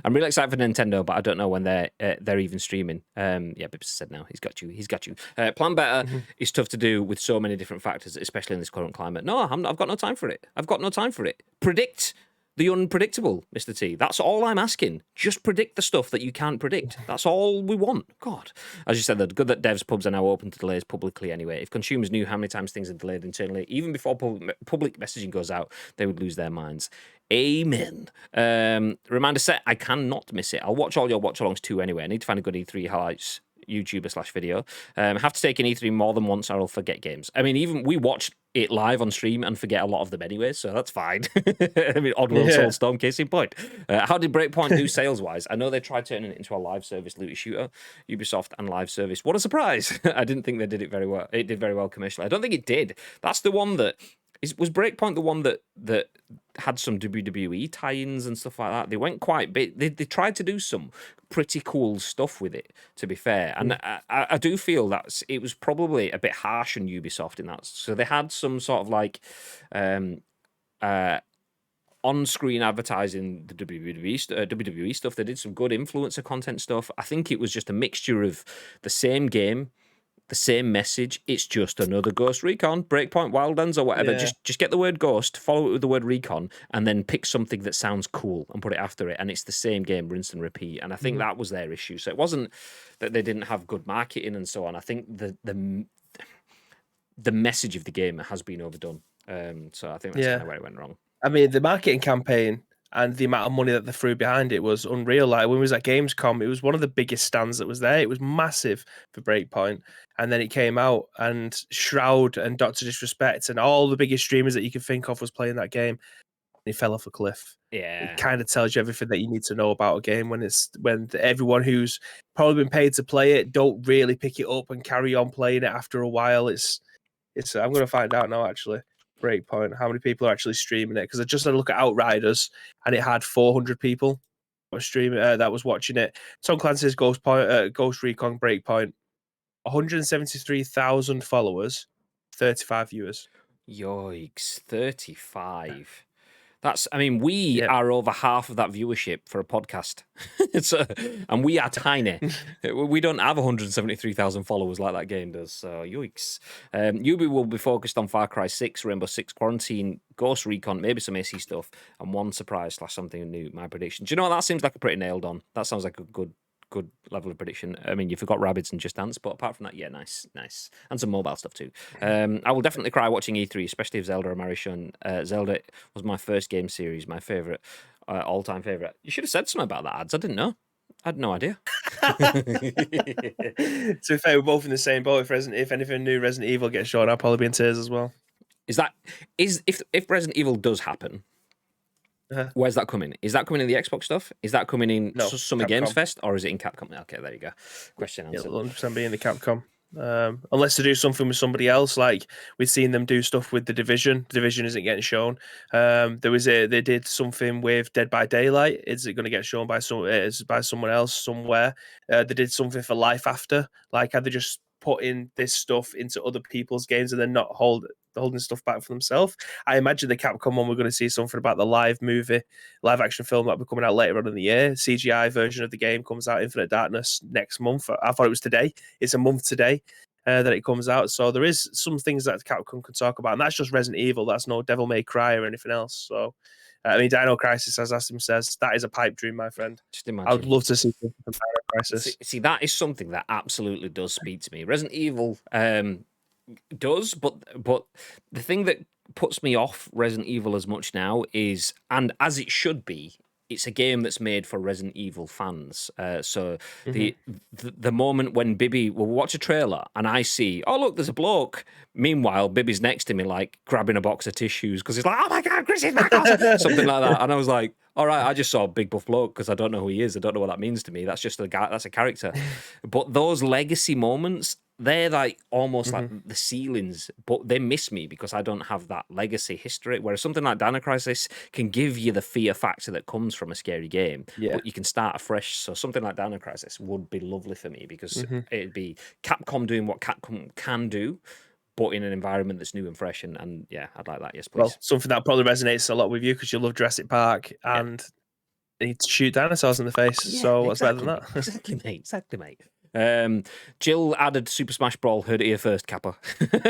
I'm really excited for Nintendo, but I don't know when they're even streaming. Bips said no. He's got you. Plan better is tough to do with so many different factors, especially in this current climate. No, I've got no time for it. Predict the unpredictable, Mr. T. That's all I'm asking. Just predict the stuff that you can't predict. That's all we want. God. As you said, good that devs pubs are now open to delays publicly anyway. If consumers knew how many times things are delayed internally, even before public messaging goes out, they would lose their minds. Amen. Reminder set, I cannot miss it. I'll watch all your watch-alongs too anyway. I need to find a good E3 highlights YouTuber/video. Have to take an E3 more than once or I'll forget games. I mean, even we watch it live on stream and forget a lot of them anyway, so that's fine. I mean, Oddworld Soulstorm, case in point. How did Breakpoint do sales-wise? I know they tried turning it into a live service looter shooter, Ubisoft and live service. What a surprise. I didn't think they did it very well. It did very well commercially. I don't think it did. That's the one that... Was Breakpoint the one that had some WWE tie-ins and stuff like that? They went quite big. They tried to do some pretty cool stuff with it, to be fair. And I do feel that it was probably a bit harsh on Ubisoft in that. So they had some sort of like on-screen advertising the WWE stuff. They did some good influencer content stuff. I think it was just a mixture of the same game, the same message. It's just another Ghost Recon, Breakpoint Wildlands or whatever. Yeah. Just get the word Ghost, follow it with the word Recon, and then pick something that sounds cool and put it after it. And it's the same game, rinse and repeat. And I think that was their issue. So it wasn't that they didn't have good marketing and so on. I think the message of the game has been overdone. So I think that's kind of where it went wrong. I mean, the marketing campaign and the amount of money that they threw behind it was unreal. Like when we was at Gamescom, it was one of the biggest stands that was there. It was massive for Breakpoint. And then it came out and Shroud and Dr. Disrespect and all the biggest streamers that you could think of was playing that game. And he fell off a cliff. Yeah. It kind of tells you everything that you need to know about a game when everyone who's probably been paid to play it don't really pick it up and carry on playing it after a while. It's I'm going to find out now, actually. Breakpoint, how many people are actually streaming it? Because I just had a look at Outriders and it had 400 people that were streaming that was watching it. Tom Clancy's Ghost Recon Breakpoint, 173,000 followers, 35 viewers. Yikes, 35. We are over half of that viewership for a podcast. And we are tiny. We don't have 173,000 followers like that game does, so yikes. Ubi will be focused on Far Cry 6, Rainbow Six Quarantine, Ghost Recon, maybe some AC stuff, and one surprise / something new, my prediction. Do you know what? That seems like a pretty nailed on. That sounds like a good level of prediction. I mean, you forgot Rabbids and Just Dance, but apart from that, yeah, nice. And some mobile stuff too. I will definitely cry watching E3, especially if Zelda or Mario shown. Zelda was my first game series, my favourite, all-time favourite. You should have said something about that, Ads. I didn't know. I had no idea. To be fair, we're both in the same boat. If anything new Resident Evil gets shown, I'll probably be in tears as well. If Resident Evil does happen, where's that coming? Is that coming in the Xbox stuff? Is that coming in Summer Capcom. Games Fest, or is it in Capcom? Okay, there you go. Question answered. It'll 100% be in the Capcom. Unless they do something with somebody else, like we've seen them do stuff with the Division. The Division isn't getting shown. They did something with Dead by Daylight. Is it going to get shown by someone else somewhere? They did something for Life After. Like, had they just put in this stuff into other people's games and then not holding stuff back for themselves? I imagine the Capcom one, we're going to see something about the live action film that'll be coming out later on in the year. CGI version of the game comes out, Infinite Darkness, next month. I thought it was today. It's a month today that it comes out. So there is some things that Capcom can talk about, and that's just Resident Evil. That's no Devil May Cry or anything else. So, Dino Crisis, as Asim says, that is a pipe dream, my friend. Just imagine. I would love to see Dino Crisis. See, that is something that absolutely does speak to me. Resident Evil does, but the thing that puts me off Resident Evil as much now is, and as it should be, it's a game that's made for Resident Evil fans. So Mm-hmm. the moment when Bibby will watch a trailer and I see, oh look, there's a bloke. Meanwhile, Bibby's next to me, like grabbing a box of tissues because he's like, oh my god, Chris is back, something like that. And I was like, all right, I just saw a big buff bloke because I don't know who he is. I don't know what that means to me. That's just a guy. That's a character. But those legacy moments, they're like almost like the ceilings, but they miss me because I don't have that legacy history. Whereas something like Dino Crisis can give you the fear factor that comes from a scary game, but you can start afresh. So something like Dino Crisis would be lovely for me because it'd be Capcom doing what Capcom can do, but in an environment that's new and fresh. And yeah, I'd like that. Yes, please. Well, something that probably resonates a lot with you because you love Jurassic Park and you need to shoot dinosaurs in the face. Yeah, so what's exactly, better than that? Exactly, mate. Jill added Super Smash Brawl. Heard it here first, Kappa.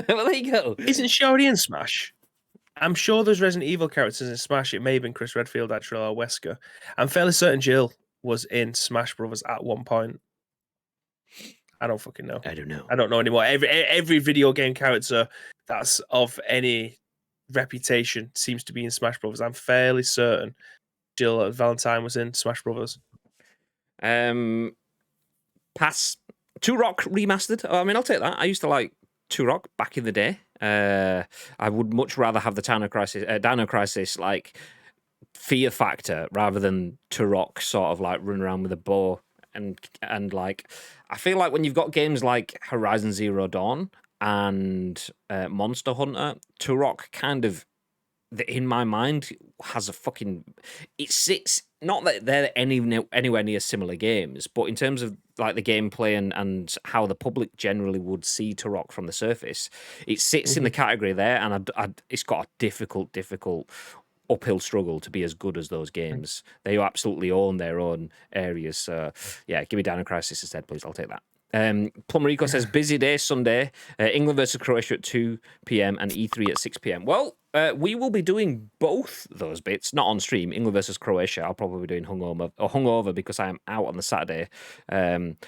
Well, there you go. Isn't she already in Smash? I'm sure there's Resident Evil characters in Smash. It may have been Chris Redfield, actually, or Wesker. I'm fairly certain Jill was in Smash Brothers at one point. I don't fucking know. I don't know. I don't know anymore. Every video game character that's of any reputation seems to be in Smash Brothers. I'm fairly certain Jill Valentine was in Smash Brothers. Pass. Turok remastered. I mean, I'll take that. I used to like Turok back in the day. I would much rather have the Dino Crisis like fear factor rather than Turok sort of like run around with a bow and like I feel like when you've got games like Horizon Zero Dawn and Monster Hunter, Turok kind of in my mind has a fucking it sits not that they're anywhere near similar games, but in terms of like the gameplay and how the public generally would see Turok from the surface, it sits in the category there, and it's got a difficult uphill struggle to be as good as those games. They absolutely own their own areas. So yeah, give me Dino Crisis instead, please. I'll take that. Plumerico says busy day Sunday, England versus Croatia at 2 p.m. and E3 at 6 p.m. Well, we will be doing both those bits, not on stream. England versus Croatia, I'll probably be doing hungover because I am out on the Saturday. But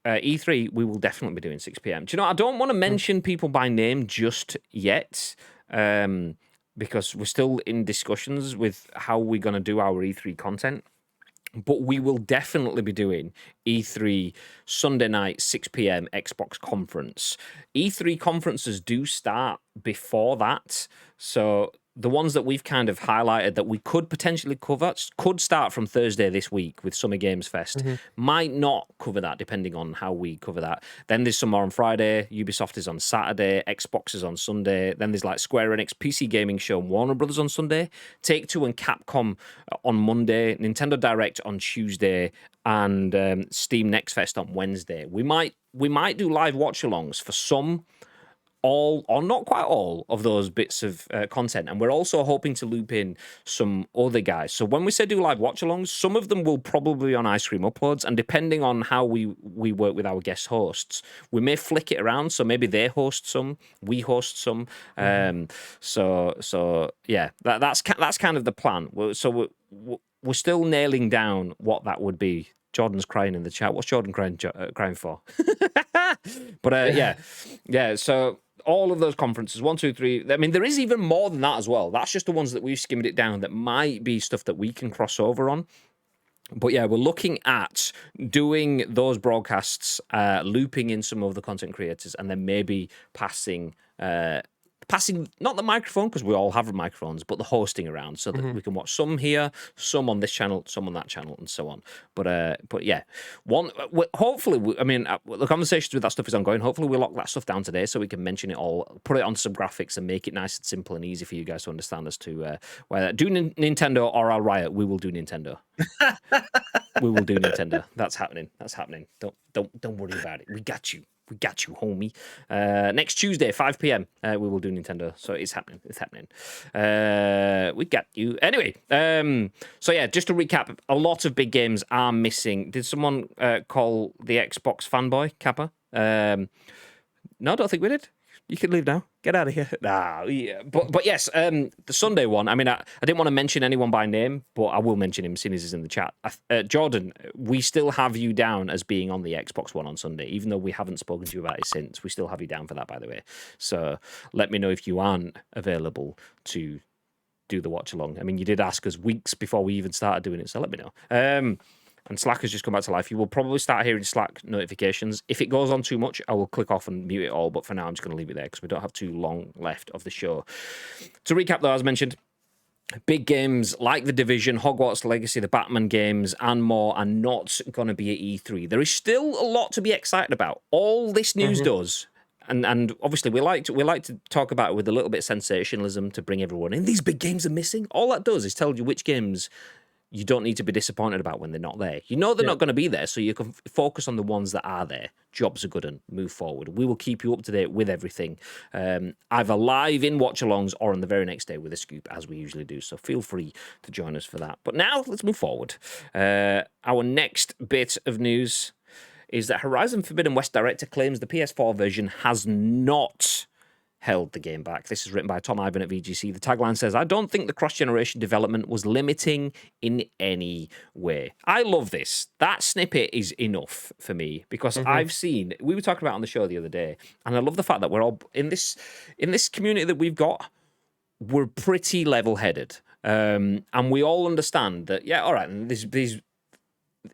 E3, we will definitely be doing 6 p.m. Do you know, I don't want to mention people by name just yet. Because we're still in discussions with how we're going to do our E3 content. But we will definitely be doing E3 Sunday night, 6 p.m. Xbox conference. E3 conferences do start before that. So the ones that we've kind of highlighted that we could potentially cover could start from Thursday this week with Summer Games Fest. Might not cover that depending on how we cover that. Then there's some more on Friday. Ubisoft is on Saturday. Xbox is on Sunday. Then there's like Square Enix PC Gaming Show and Warner Brothers on Sunday. Take-Two and Capcom on Monday. Nintendo Direct on Tuesday. And Steam Next Fest on Wednesday. We might do live watch-alongs for some, all or not quite all of those bits of content, and we're also hoping to loop in some other guys. So when we say do live watch-alongs, some of them will probably be on Ice Cream Uploads, and depending on how we work with our guest hosts, we may flick it around. So maybe they host some, we host some. So yeah, that's kind of the plan. So we're still nailing down what that would be. Jordan's crying in the chat. What's Jordan crying for? But yeah. So all of those conferences, 1, 2, 3. I mean, there is even more than that as well. That's just the ones that we've skimmed it down. That might be stuff that we can cross over on. But yeah, we're looking at doing those broadcasts, looping in some of the content creators, and then maybe passing not the microphone, because we all have microphones, but the hosting around, so that we can watch some here, some on this channel, some on that channel, and so on. But yeah, hopefully, I mean, the conversations with that stuff is ongoing. Hopefully we lock that stuff down today so we can mention it all, put it on some graphics, and make it nice and simple and easy for you guys to understand as to whether do Nintendo or I'll riot. We will do Nintendo. We will do Nintendo. That's happening. Don't worry about it. We got you. We got you, homie. Next Tuesday, 5 p.m. We will do Nintendo. So it's happening. It's happening. We got you. Anyway, so yeah, just to recap, a lot of big games are missing. Did someone call the Xbox fanboy, Kappa? No, I don't think we did. You can leave now. Get out of here. Nah, yeah. But yes, the Sunday one. I mean, I didn't want to mention anyone by name, but I will mention him seeing as he's in the chat. Jordan, we still have you down as being on the Xbox One on Sunday, even though we haven't spoken to you about it since. We still have you down for that, by the way. So let me know if you aren't available to do the watch along. I mean, you did ask us weeks before we even started doing it, so let me know. And Slack has just come back to life. You will probably start hearing Slack notifications. If it goes on too much, I will click off and mute it all. But for now, I'm just going to leave it there because we don't have too long left of the show. To recap, though, as mentioned, big games like The Division, Hogwarts Legacy, the Batman games, and more are not going to be at E3. There is still a lot to be excited about. All this news does, and obviously we like to talk about it with a little bit of sensationalism to bring everyone in. These big games are missing. All that does is tell you which games you don't need to be disappointed about when they're not there. You know they're not going to be there, so you can focus on the ones that are there. Jobs are good and move forward. We will keep you up to date with everything, either live in watch-alongs or on the very next day with a scoop, as we usually do. So feel free to join us for that. But now let's move forward. Our next bit of news is that Horizon Forbidden West director claims the PS4 version has not held the game back. This is written by Tom Ivan at VGC. The tagline says, "I don't think the cross-generation development was limiting in any way." I love this. That snippet is enough for me because I've seen, we were talking about on the show the other day, and I love the fact that we're all in this community that we've got, we're pretty level-headed. And we all understand that, yeah, all right, and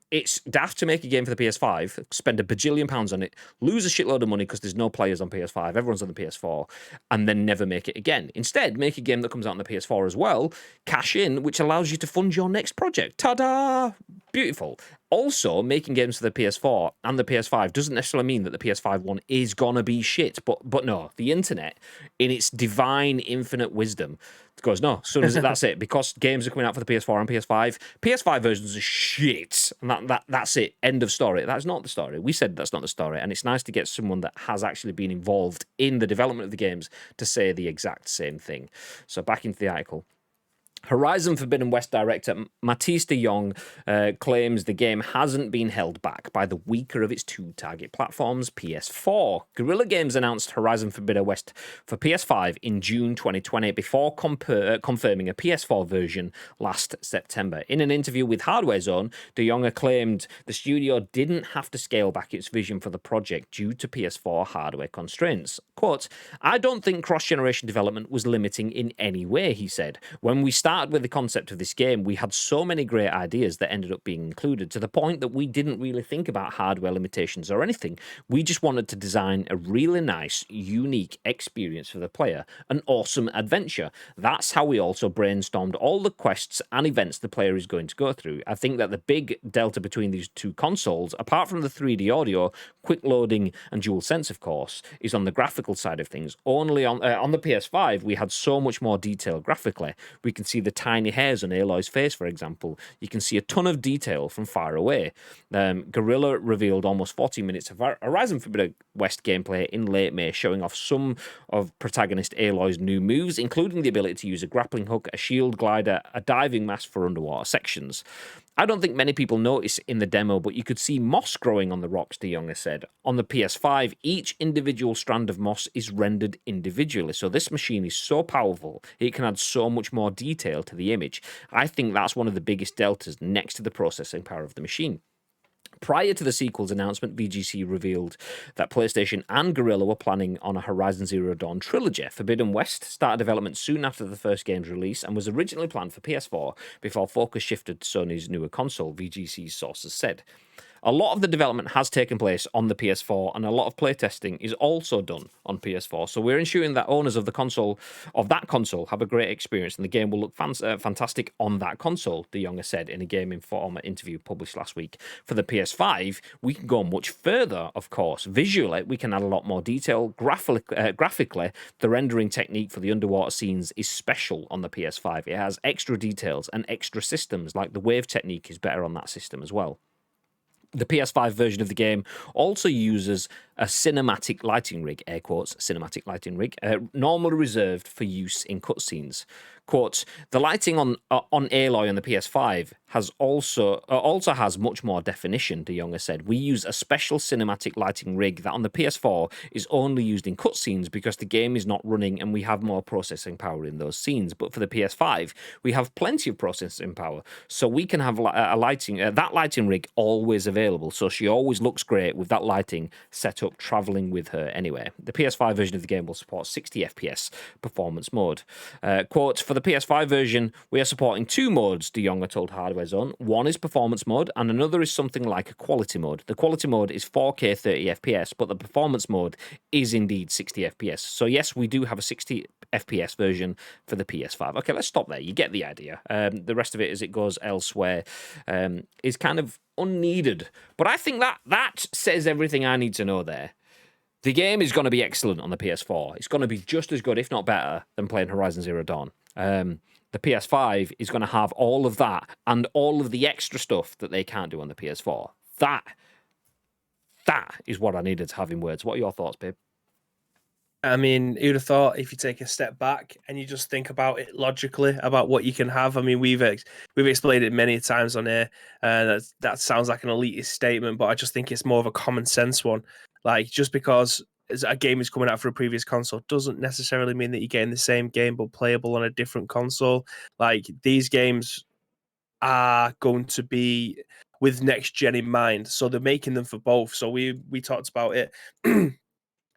it's daft to make a game for the PS5, spend a bajillion pounds on it, lose a shitload of money because there's no players on PS5, everyone's on the PS4, and then never make it again. Instead, make a game that comes out on the PS4 as well, cash in, which allows you to fund your next project. Ta-da! Beautiful. Also, making games for the PS4 and the PS5 doesn't necessarily mean that the PS5 one is gonna be shit, but no, the internet, in its divine infinite wisdom, goes, no, so that's it. Because games are coming out for the PS4 and PS5 versions are shit. And that's it. End of story. That's not the story. We said that's not the story. And it's nice to get someone that has actually been involved in the development of the games to say the exact same thing. So back into the article. Horizon Forbidden West director Matisse de Jong claims the game hasn't been held back by the weaker of its two target platforms, PS4. Guerrilla Games announced Horizon Forbidden West for PS5 in June 2020 before confirming a PS4 version last September. In an interview with Hardware Zone, de Jong claimed the studio didn't have to scale back its vision for the project due to PS4 hardware constraints. Quote, "I don't think cross-generation development was limiting in any way," he said. "When we started with the concept of this game, we had so many great ideas that ended up being included to the point that we didn't really think about hardware limitations or anything. We just wanted to design a really nice, unique experience for the player, an awesome adventure. That's how we also brainstormed all the quests and events the player is going to go through. I think that the big delta between these two consoles, apart from the 3D audio, quick loading and dual sense, of course, is on the graphical side of things. Only on the PS5, we had so much more detail graphically. We can see the tiny hairs on Aloy's face, for example. You can see a ton of detail from far away. Guerrilla revealed almost 40 minutes of Horizon Forbidden West gameplay in late May, showing off some of protagonist Aloy's new moves, including the ability to use a grappling hook, a shield glider, a diving mask for underwater sections. I don't think many people notice in the demo, but you could see moss growing on the rocks, de Jong has said. On the PS5, each individual strand of moss is rendered individually, so this machine is so powerful, it can add so much more detail to the image. I think that's one of the biggest deltas next to the processing power of the machine. Prior to the sequel's announcement, VGC revealed that PlayStation and Guerrilla were planning on a Horizon Zero Dawn trilogy. Forbidden West started development soon after the first game's release and was originally planned for PS4 before focus shifted to Sony's newer console, VGC's sources said. A lot of the development has taken place on the PS4, and a lot of playtesting is also done on PS4. So we're ensuring that owners of that console have a great experience, and the game will look fantastic on that console, de Jong said in a Game Informer interview published last week. For the PS5, we can go much further, of course. Visually, we can add a lot more detail. Graphically, the rendering technique for the underwater scenes is special on the PS5. It has extra details and extra systems, like the wave technique is better on that system as well. The PS5 version of the game also uses a cinematic lighting rig, air quotes, cinematic lighting rig, normally reserved for use in cutscenes. Quote, "The lighting on Aloy on the PS5 also has much more definition," de Jong said. "We use a special cinematic lighting rig that on the PS4 is only used in cutscenes because the game is not running and we have more processing power in those scenes. But for the PS5, we have plenty of processing power, so we can have that lighting rig always available. So she always looks great with that lighting set up traveling with her anyway. The PS5 version of the game will support 60 FPS performance mode." Quote, "For the the PS5 version, we are supporting 2 modes, De Jonge told Hardware Zone. One is performance mode, and another is something like a quality mode. The quality mode is 4K 30 FPS, but the performance mode is indeed 60 FPS. So yes, we do have a 60 FPS version for the PS5. Okay, let's stop there. You get the idea. The rest of it, as it goes elsewhere, is kind of unneeded. But I think that says everything I need to know there. The game is going to be excellent on the PS4. It's going to be just as good, if not better, than playing Horizon Zero Dawn. The PS5 is going to have all of that and all of the extra stuff that they can't do on the PS4. That is what I needed to have in words. What are your thoughts, babe? I mean, who'd have thought if you take a step back and you just think about it logically about what you can have? I mean, we've explained it many times on here, and that sounds like an elitist statement, but I just think it's more of a common sense one. Like, just because a game is coming out for a previous console doesn't necessarily mean that you're getting the same game but playable on a different console. Like, these games are going to be with next gen in mind, so they're making them for both. So we talked about it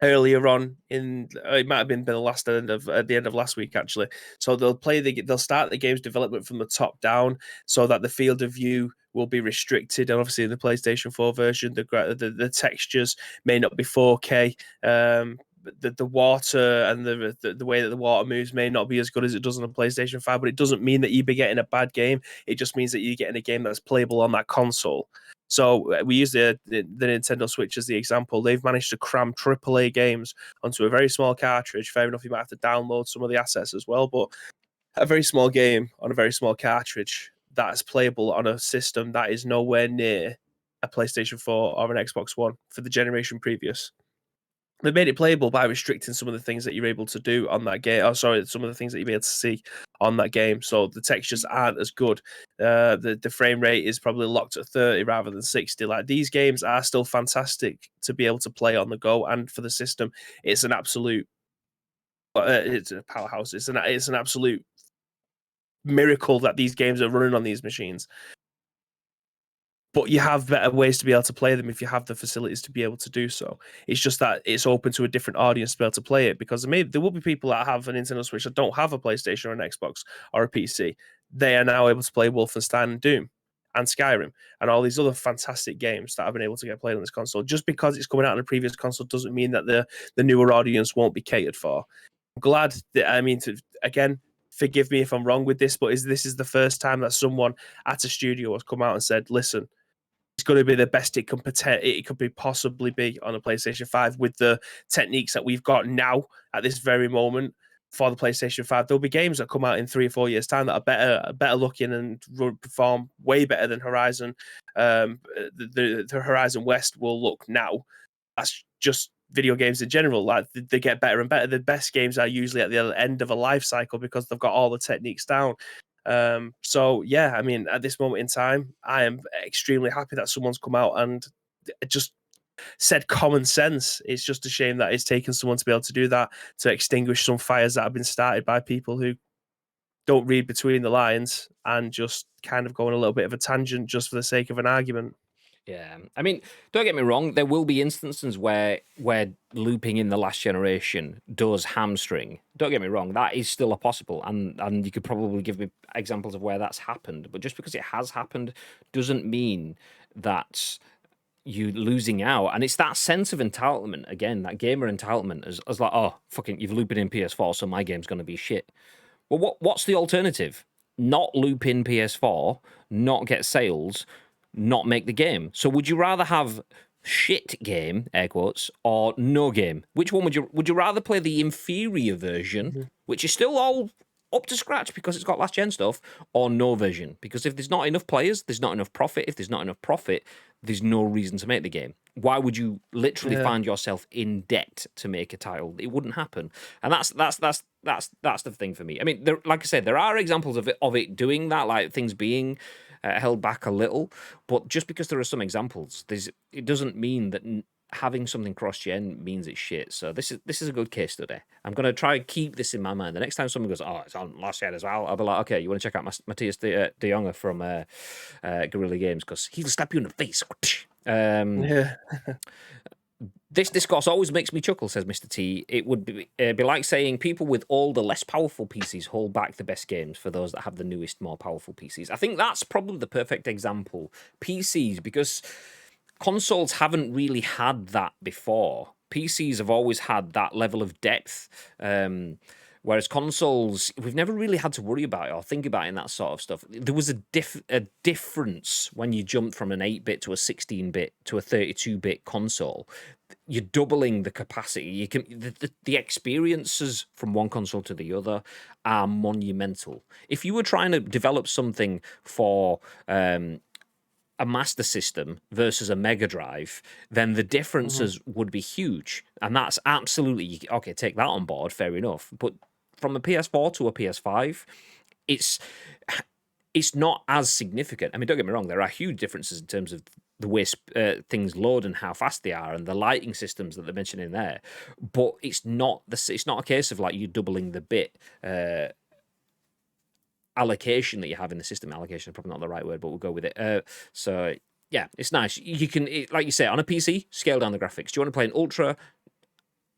earlier on in it might have been at the end of last week actually. So they'll start the game's development from the top down, so that the field of view will be restricted. And obviously in the PlayStation 4 version, the textures may not be 4K. The water and the way that the water moves may not be as good as it does on a PlayStation 5, but it doesn't mean that you'd be getting a bad game. It just means that you're getting a game that's playable on that console. So we use the Nintendo Switch as the example. They've managed to cram AAA games onto a very small cartridge. Fair enough, you might have to download some of the assets as well, but a very small game on a very small cartridge that's playable on a system that is nowhere near a PlayStation 4 or an Xbox One for the generation previous. They made it playable by restricting some of the things that you're able to do on that game. Some of the things that you'll be able to see on that game. So the textures aren't as good. The frame rate is probably locked at 30 rather than 60. Like, these games are still fantastic to be able to play on the go, and for the system, it's an absolute. It's a powerhouse. It's an absolute miracle that these games are running on these machines. But you have better ways to be able to play them if you have the facilities to be able to do so. It's just that it's open to a different audience to be able to play it, because there will be people that have a Nintendo Switch that don't have a PlayStation or an Xbox or a PC. They are now able to play Wolfenstein and Doom and Skyrim and all these other fantastic games that have been able to get played on this console. Just because it's coming out on a previous console doesn't mean that the newer audience won't be catered for. I'm glad that, again, forgive me if I'm wrong with this, but this is the first time that someone at a studio has come out and said, listen, it's going to be the best it could possibly be on a PlayStation 5 with the techniques that we've got now at this very moment for the PlayStation 5. There'll be games that come out in 3 or 4 years' time that are better looking and perform way better than Horizon. The Horizon West will look now. That's just video games in general. Like, they get better and better. The best games are usually at the end of a life cycle because they've got all the techniques down. So yeah, I mean, at this moment in time, I am extremely happy that someone's come out and just said common sense. It's just a shame that it's taken someone to be able to do that, to extinguish some fires that have been started by people who don't read between the lines and just kind of go on a little bit of a tangent just for the sake of an argument. Yeah, I mean, don't get me wrong. There will be instances where looping in the last generation does hamstring. Don't get me wrong. That is still a possible, and you could probably give me examples of where that's happened. But just because it has happened doesn't mean that you losing out. And it's that sense of entitlement again, that gamer entitlement, as like, oh, fucking, you've looped in PS4, so my game's going to be shit. Well, what's the alternative? Not loop in PS4, not get sales, not make the game. So would you rather have shit game, air quotes, or no game? Which one would you rather play the inferior version, which is still all up to scratch because it's got last gen stuff, or no version? Because if there's not enough players, there's not enough profit. If there's not enough profit, there's no reason to make the game. Why would you literally find yourself in debt to make a title? It wouldn't happen. And that's the thing for me. I mean, like I said, there are examples of it doing that, like things being held back a little. But just because there are some examples, it doesn't mean that having something cross-gen means it's shit. So this is a good case study. I'm going to try and keep this in my mind. The next time someone goes, oh, it's on last gen as well, I'll be like, okay, you want to check out Matthias de Jonge from Guerrilla Games, because he'll slap you in the face. This discourse always makes me chuckle, says Mr. T. It would be like saying people with older, less powerful PCs hold back the best games for those that have the newest, more powerful PCs. I think that's probably the perfect example. PCs, because consoles haven't really had that before. PCs have always had that level of depth, whereas consoles, we've never really had to worry about it or think about it in that sort of stuff. There was a difference when you jumped from an 8-bit to a 16-bit to a 32-bit console. You're doubling the capacity. You can the experiences from one console to the other are monumental. If you were trying to develop something for a Master System versus a Mega Drive, then the differences would be huge, and that's absolutely okay. Take that on board, fair enough. But from a PS4 to a PS5, it's not as significant. I mean, don't get me wrong, there are huge differences in terms of the way things load and how fast they are, and the lighting systems that they're mentioning there. But it's not a case of like you doubling the bit allocation that you have in the system. Allocation is probably not the right word, but we'll go with it. So yeah, it's nice. You can, like you say, on a PC, scale down the graphics. Do you want to play an Ultra?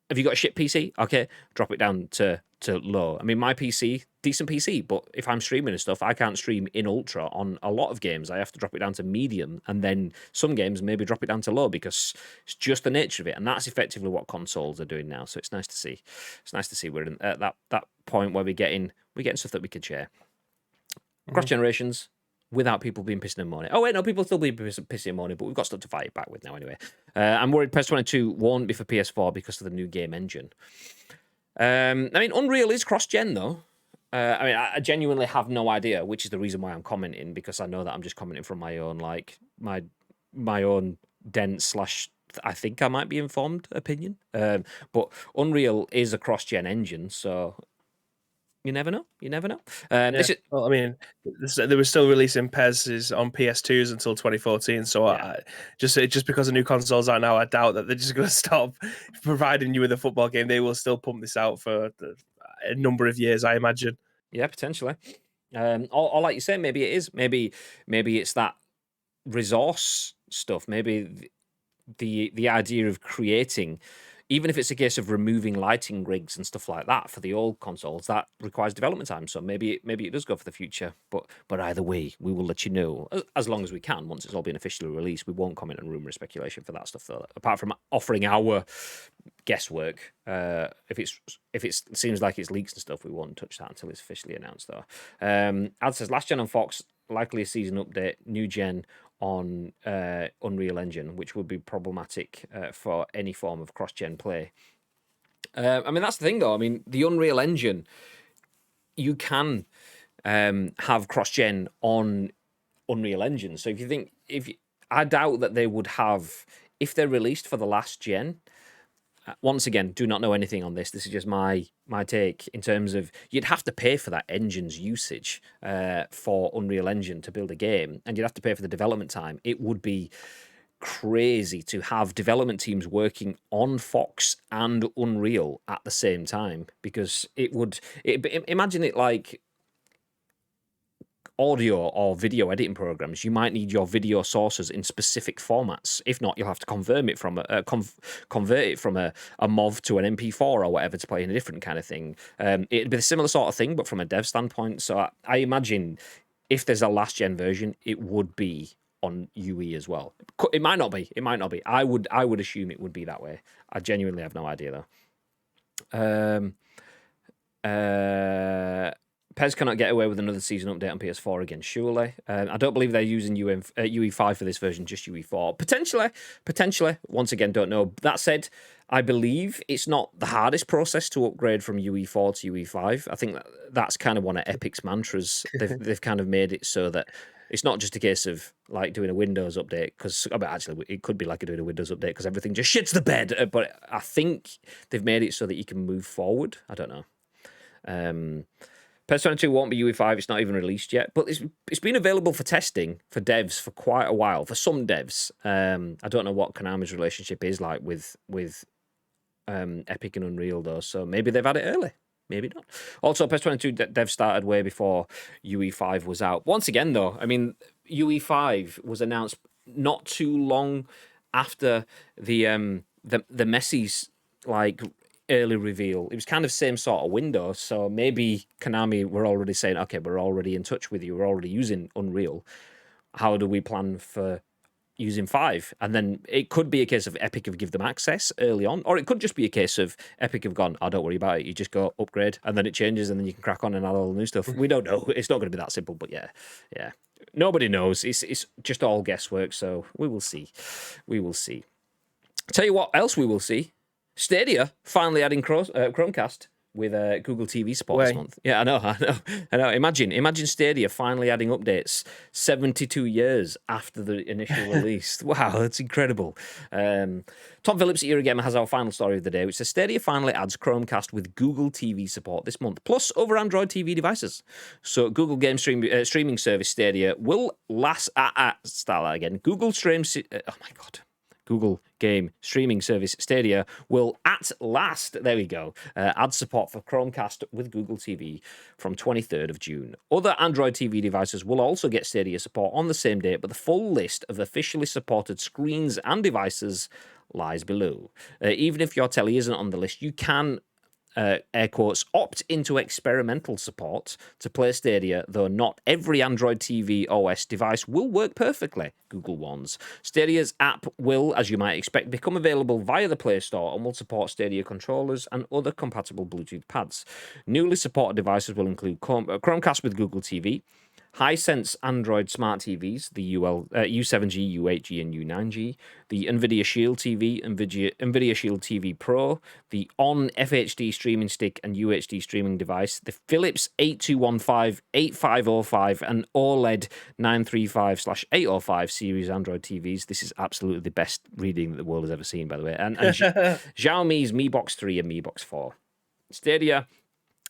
Have you got a shit PC? Okay, drop it down to low. I mean, my PC, decent PC, but if I'm streaming and stuff, I can't stream in Ultra on a lot of games. I have to drop it down to medium, and then some games maybe drop it down to low because it's just the nature of it, and that's effectively what consoles are doing now. So it's nice to see. It's nice to see we're at that point where we're getting stuff that we can share. Cross generations without people being pissing and moaning. Oh wait, no, people still be pissing and moaning, but we've got stuff to fight it back with now anyway. I'm worried PES 22 won't be for PS4 because of the new game engine. I mean, Unreal is cross-gen though. I mean, I genuinely have no idea, which is the reason why I'm commenting, because I know that I'm just commenting from my own, like, my own dense / I think I might be informed opinion. But Unreal is a cross-gen engine, so you never know. You never know. Well, I mean, they were still releasing PESs on PS2s until 2014. So just because the new consoles are now, I doubt that they're just going to stop providing you with a football game. They will still pump this out for a number of years, I imagine. Yeah, potentially. Or like you say, maybe it is. Maybe it's that resource stuff. Maybe the idea of creating, even if it's a case of removing lighting rigs and stuff like that for the old consoles, that requires development time. So maybe it does go for the future. But either way, we will let you know as long as we can. Once it's all been officially released, we won't comment on rumor speculation for that stuff though. Apart from offering our guesswork, if it seems like it's leaks and stuff, we won't touch that until it's officially announced though. Ad says last gen on Fox, likely a season update, new gen on Unreal Engine, which would be problematic for any form of cross-gen play. I mean, that's the thing, though. I mean, the Unreal Engine, you can have cross-gen on Unreal Engine. So I doubt that they would have, if they're released for the last gen. Once again, do not know anything on this. This is just my take in terms of you'd have to pay for that engine's usage for Unreal Engine to build a game, and you'd have to pay for the development time. It would be crazy to have development teams working on Fox and Unreal at the same time, because imagine it like audio or video editing programs. You might need your video sources in specific formats. If not, you'll have to convert it from a MOV to an MP4 or whatever to play in a different kind of thing. It'd be a similar sort of thing, but from a dev standpoint. So I imagine if there's a last gen version, it would be on UE as well. It might not be. It might not be. I would assume it would be that way. I genuinely have no idea though. PES cannot get away with another season update on PS4 again, surely. I don't believe they're using UE5 for this version, just UE4. Potentially. Once again, don't know. That said, I believe it's not the hardest process to upgrade from UE4 to UE5. I think that's kind of one of Epic's mantras. They've kind of made it so that it's not just a case of like doing a Windows update, because actually it could be like doing a Windows update because everything just shits the bed. But I think they've made it so that you can move forward. I don't know. PES 22 won't be UE5. It's not even released yet, but it's been available for testing for devs for quite a while. For some devs, I don't know what Konami's relationship is like with Epic and Unreal though. So maybe they've had it early, maybe not. Also, PES 22 dev started way before UE5 was out. Once again, though, I mean, UE5 was announced not too long after the the Messi's like early reveal, it was kind of same sort of window. So maybe Konami were already saying, okay, we're already in touch with you. We're already using Unreal. How do we plan for using 5? And then it could be a case of Epic have give them access early on, or it could just be a case of Epic have gone, oh, don't worry about it. You just go upgrade, and then it changes, and then you can crack on and add all the new stuff. We don't know. It's not going to be that simple, but yeah. Nobody knows. It's just all guesswork. So we will see. Tell you what else we will see. Stadia finally adding Chromecast with Google TV support this month. Yeah, I know. Imagine Stadia finally adding updates 72 years after the initial release. Wow, that's incredible. Tom Phillips at Eurogamer has our final story of the day, which says Stadia finally adds Chromecast with Google TV support this month, plus over Android TV devices. So Google game streaming service Stadia will start that again. Google game streaming service Stadia will at last, there we go, add support for Chromecast with Google TV from 23rd of June. Other Android TV devices will also get Stadia support on the same date, but the full list of officially supported screens and devices lies below. Even if your telly isn't on the list, you can air quotes, opt into experimental support to play Stadia, though not every Android TV OS device will work perfectly, Google warns. Stadia's app will, as you might expect, become available via the Play Store and will support Stadia controllers and other compatible Bluetooth pads. Newly supported devices will include Chromecast with Google TV, Hisense Android smart TVs, the U7G, U8G, and U9G, the NVIDIA Shield TV, NVIDIA Shield TV Pro, the ON FHD streaming stick and UHD streaming device, the Phillips 8215, 8505, and OLED 935/805 series Android TVs. This is absolutely the best reading that the world has ever seen, by the way. And Xiaomi's Mi Box 3 and Mi Box 4. Stadia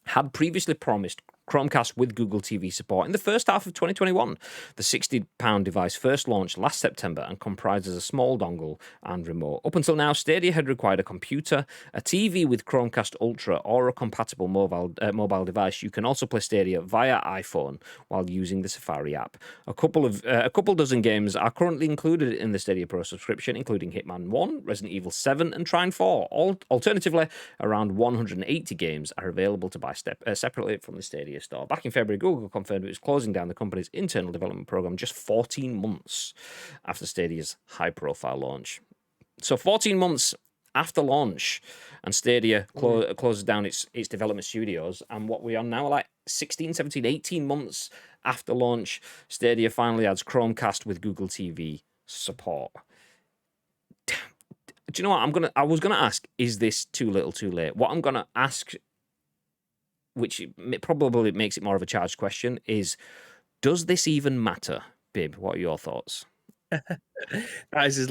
had previously promised Chromecast with Google TV support in the first half of 2021. The £60 device first launched last September and comprises a small dongle and remote. Up until now, Stadia had required a computer, a TV with Chromecast Ultra, or a compatible mobile device. You can also play Stadia via iPhone while using the Safari app. A couple dozen games are currently included in the Stadia Pro subscription, including Hitman 1, Resident Evil 7, and Trine 4. Alternatively, around 180 games are available to buy separately from the Stadia store. Back in February, Google confirmed it was closing down the company's internal development program just 14 months after Stadia's high-profile launch. So 14 months after launch, and Stadia closes down its development studios, and what we are now, like 16, 17, 18 months after launch, Stadia finally adds Chromecast with Google TV support. Do you know what? I was gonna ask, is this too little too late? What I'm gonna ask, which probably makes it more of a charged question, is does this even matter? Bib, what are your thoughts? I was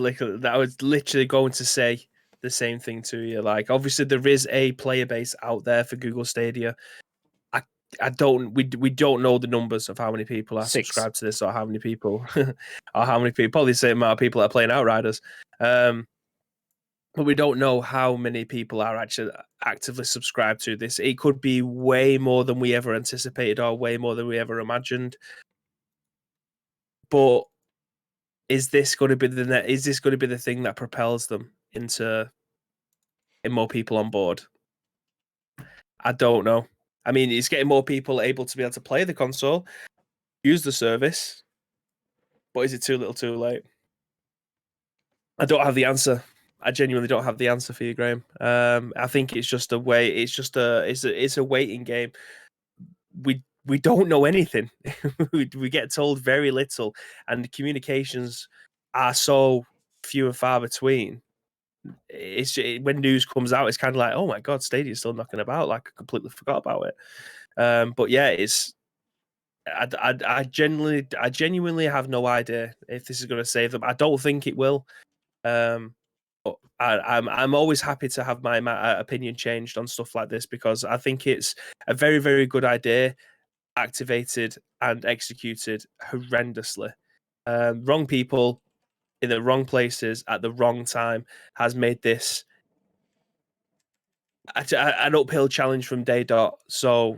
literally going to say the same thing to you. Like, obviously, there is a player base out there for Google Stadia. We don't know the numbers of how many people are subscribed to this, or how many people, probably the same amount of people that are playing Outriders. But we don't know how many people are actually actively subscribed to this. It could be way more than we ever anticipated, or way more than we ever imagined. But is this going to be the thing that propels them into more people on board? I don't know. I mean, it's getting more people able to be able to play the console, use the service, but is it too little too late? I don't have the answer. I genuinely don't have the answer for you, Graham. I think it's just a way. It's a waiting game. We don't know anything. we get told very little, and the communications are so few and far between. When news comes out, it's kind of like, oh my god, Stadia's still knocking about. Like, I completely forgot about it. But yeah, I genuinely have no idea if this is going to save them. I don't think it will. But I'm always happy to have my opinion changed on stuff like this, because I think it's a very, very good idea, activated and executed horrendously. Wrong people in the wrong places at the wrong time has made this an uphill challenge from day dot. So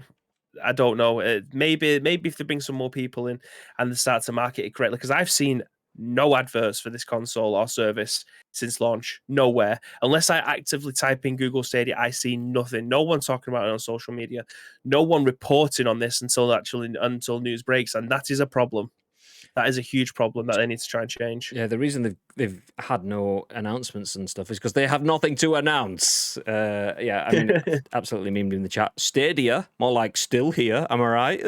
I don't know. Maybe if they bring some more people in and they start to market it correctly, because I've seen no adverts for this console or service since launch. Nowhere. Unless I actively type in Google Stadia, I see nothing. No one talking about it on social media. No one reporting on this until news breaks, and that is a problem. That is a huge problem that they need to try and change. Yeah, the reason they've had no announcements and stuff is because they have nothing to announce. Yeah, I mean, absolutely memed in the chat. Stadia, more like still here. Am I right?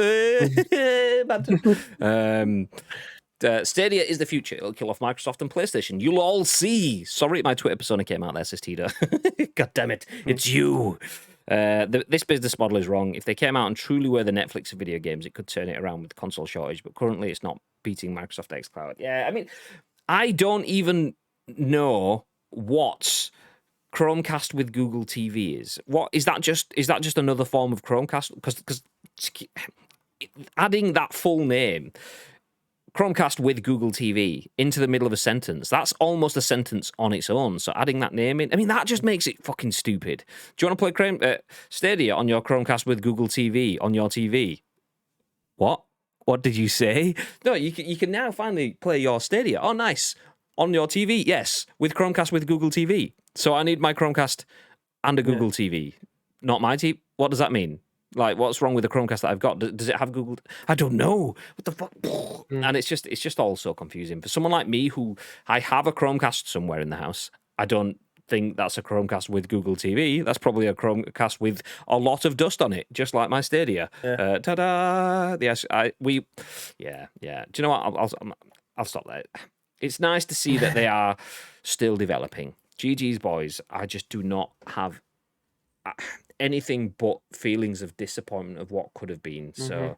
Stadia is the future. It'll kill off Microsoft and PlayStation. You'll all see. Sorry, my Twitter persona came out there, says Tita. God damn it, it's you. This business model is wrong. If they came out and truly were the Netflix of video games, it could turn it around with the console shortage. But currently, it's not beating Microsoft xCloud. Yeah, I mean, I don't even know what Chromecast with Google TV is. What is that? Just another form of Chromecast? Because adding that full name, Chromecast with Google TV, into the middle of a sentence, that's almost a sentence on its own. So adding that name in, I mean, that just makes it fucking stupid. Do you want to play Stadia on your Chromecast with Google TV on your TV? What? What did you say? No, you can now finally play your Stadia. Oh, nice. On your TV, yes, with Chromecast with Google TV. So I need my Chromecast and a Google TV, not my TV. What does that mean? Like, what's wrong with the Chromecast that I've got? Does it have Google? I don't know. What the fuck? And it's just all so confusing. For someone like me, who I have a Chromecast somewhere in the house, I don't think that's a Chromecast with Google TV. That's probably a Chromecast with a lot of dust on it, just like my Stadia. Yeah. Ta-da! Yes, yeah. Do you know what? I'll stop there. It's nice to see that they are still developing. GG's boys, I just do not have anything but feelings of disappointment of what could have been. So,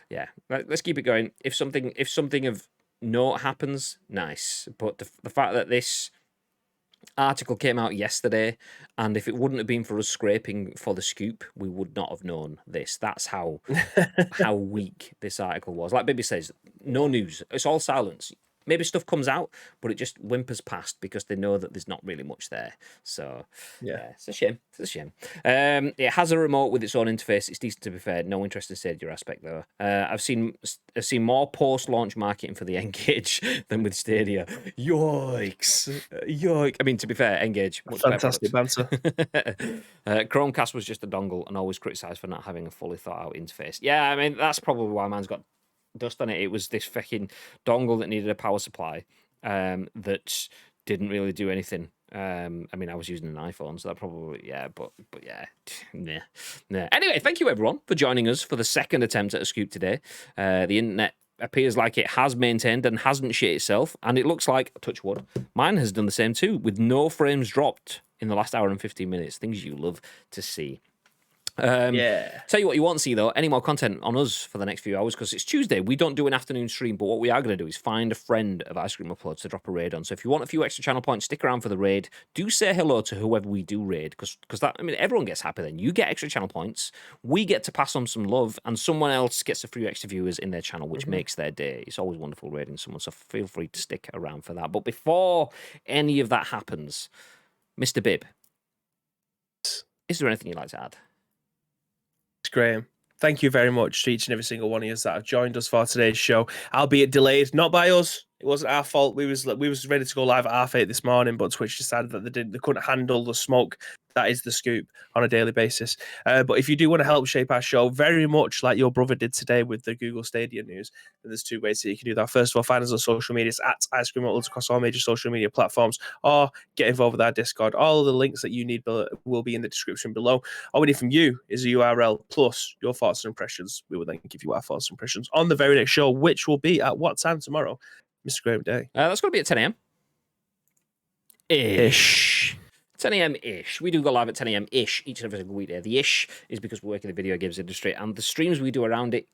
yeah, let's keep it going. If something of note happens, nice. But the fact that this article came out yesterday, and if it wouldn't have been for us scraping for the scoop, we would not have known this. That's how weak this article was. Like Bibby says, no news. It's all silence. Maybe stuff comes out, but it just whimpers past because they know that there's not really much there. So, yeah, it's a shame. It's a shame. It has a remote with its own interface. It's decent, to be fair. No interest in Stadia aspect, though. I've seen more post-launch marketing for the Engage than with Stadia. Yikes. Yoik. I mean, to be fair, Engage. Fantastic banter. Chromecast was just a dongle and always criticised for not having a fully thought-out interface. Yeah, I mean, that's probably why mine's got dust on it. It was this fucking dongle that needed a power supply that didn't really do anything. I mean, I was using an iPhone, so that probably, but yeah, nah. Anyway, thank you everyone for joining us for the second attempt at a scoop today. The internet appears like it has maintained and hasn't shit itself, and it looks like, touch wood, mine has done the same too, with no frames dropped in the last hour and 15 minutes. Things you love to see. Tell you what you want to see, though, any more content on us for the next few hours, because it's Tuesday. We don't do an afternoon stream, but what we are going to do is find a friend of Ice Cream Uploads to drop a raid on. So if you want a few extra channel points, stick around for the raid. Do say hello to whoever we do raid, because that, I mean, everyone gets happy then. You get extra channel points, we get to pass on some love, and someone else gets a few extra viewers in their channel, which makes their day. It's always wonderful raiding someone, so feel free to stick around for that. But before any of that happens, Mr. Bibb, is there anything you'd like to add? Graham, thank you very much to each and every single one of you that have joined us for today's show, albeit delayed, not by us. It wasn't our fault. We was ready to go live at 8:30 this morning, but Twitch decided that they couldn't handle the smoke. That is the scoop on a daily basis. But if you do want to help shape our show, very much like your brother did today with the Google Stadia news, then there's two ways that you can do that. First of all, find us on social media at Ice Cream Uploads across all major social media platforms, or get involved with our Discord. All of the links that you need will be in the description below. All we need from you is a URL plus your thoughts and impressions. We will then give you our thoughts and impressions on the very next show, which will be at what time tomorrow, Mr. Graham Day? That's going to be at 10 a.m. Ish. 10 a.m.-ish. We do go live at 10 a.m.-ish each and every single weekday. The ish is because we work in the video games industry, and the streams we do around it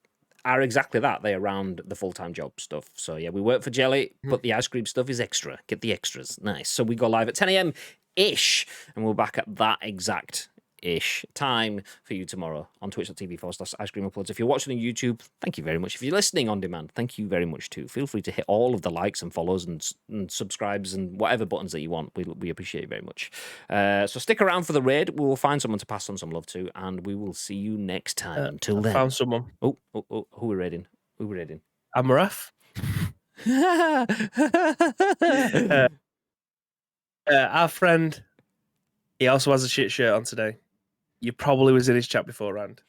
are exactly that. They're around the full-time job stuff. So, yeah, we work for Jelly, but the ice cream stuff is extra. Get the extras. Nice. So we go live at 10 a.m.-ish, and we're back at that exact ish time for you tomorrow on twitch.tv/Ice Cream Uploads. If you're watching on YouTube, thank you very much. If you're listening on demand, thank you very much too. Feel free to hit all of the likes and follows and subscribes and whatever buttons that you want. We appreciate it very much. So stick around for the raid. We will find someone to pass on some love to, and we will see you next time. Until then, found someone. Oh, who are we raiding? Amarath. Our friend, he also has a shit shirt on today. You probably was in his chat beforehand.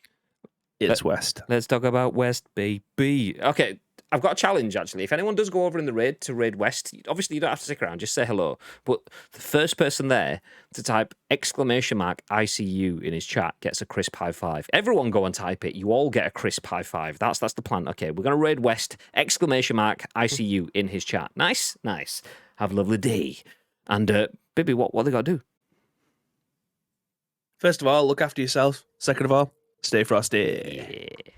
It's West. Let's talk about West, baby. Okay, I've got a challenge, actually. If anyone does go over in the raid to raid West, obviously you don't have to stick around, just say hello. But the first person there to type !ICU in his chat gets a crisp high five. Everyone go and type it. You all get a crisp high five. That's the plan. Okay, we're going to raid West, !ICU in his chat. Nice. Have a lovely day. And, baby, what they got to do? First of all, look after yourself. Second of all, stay frosty. Yeah.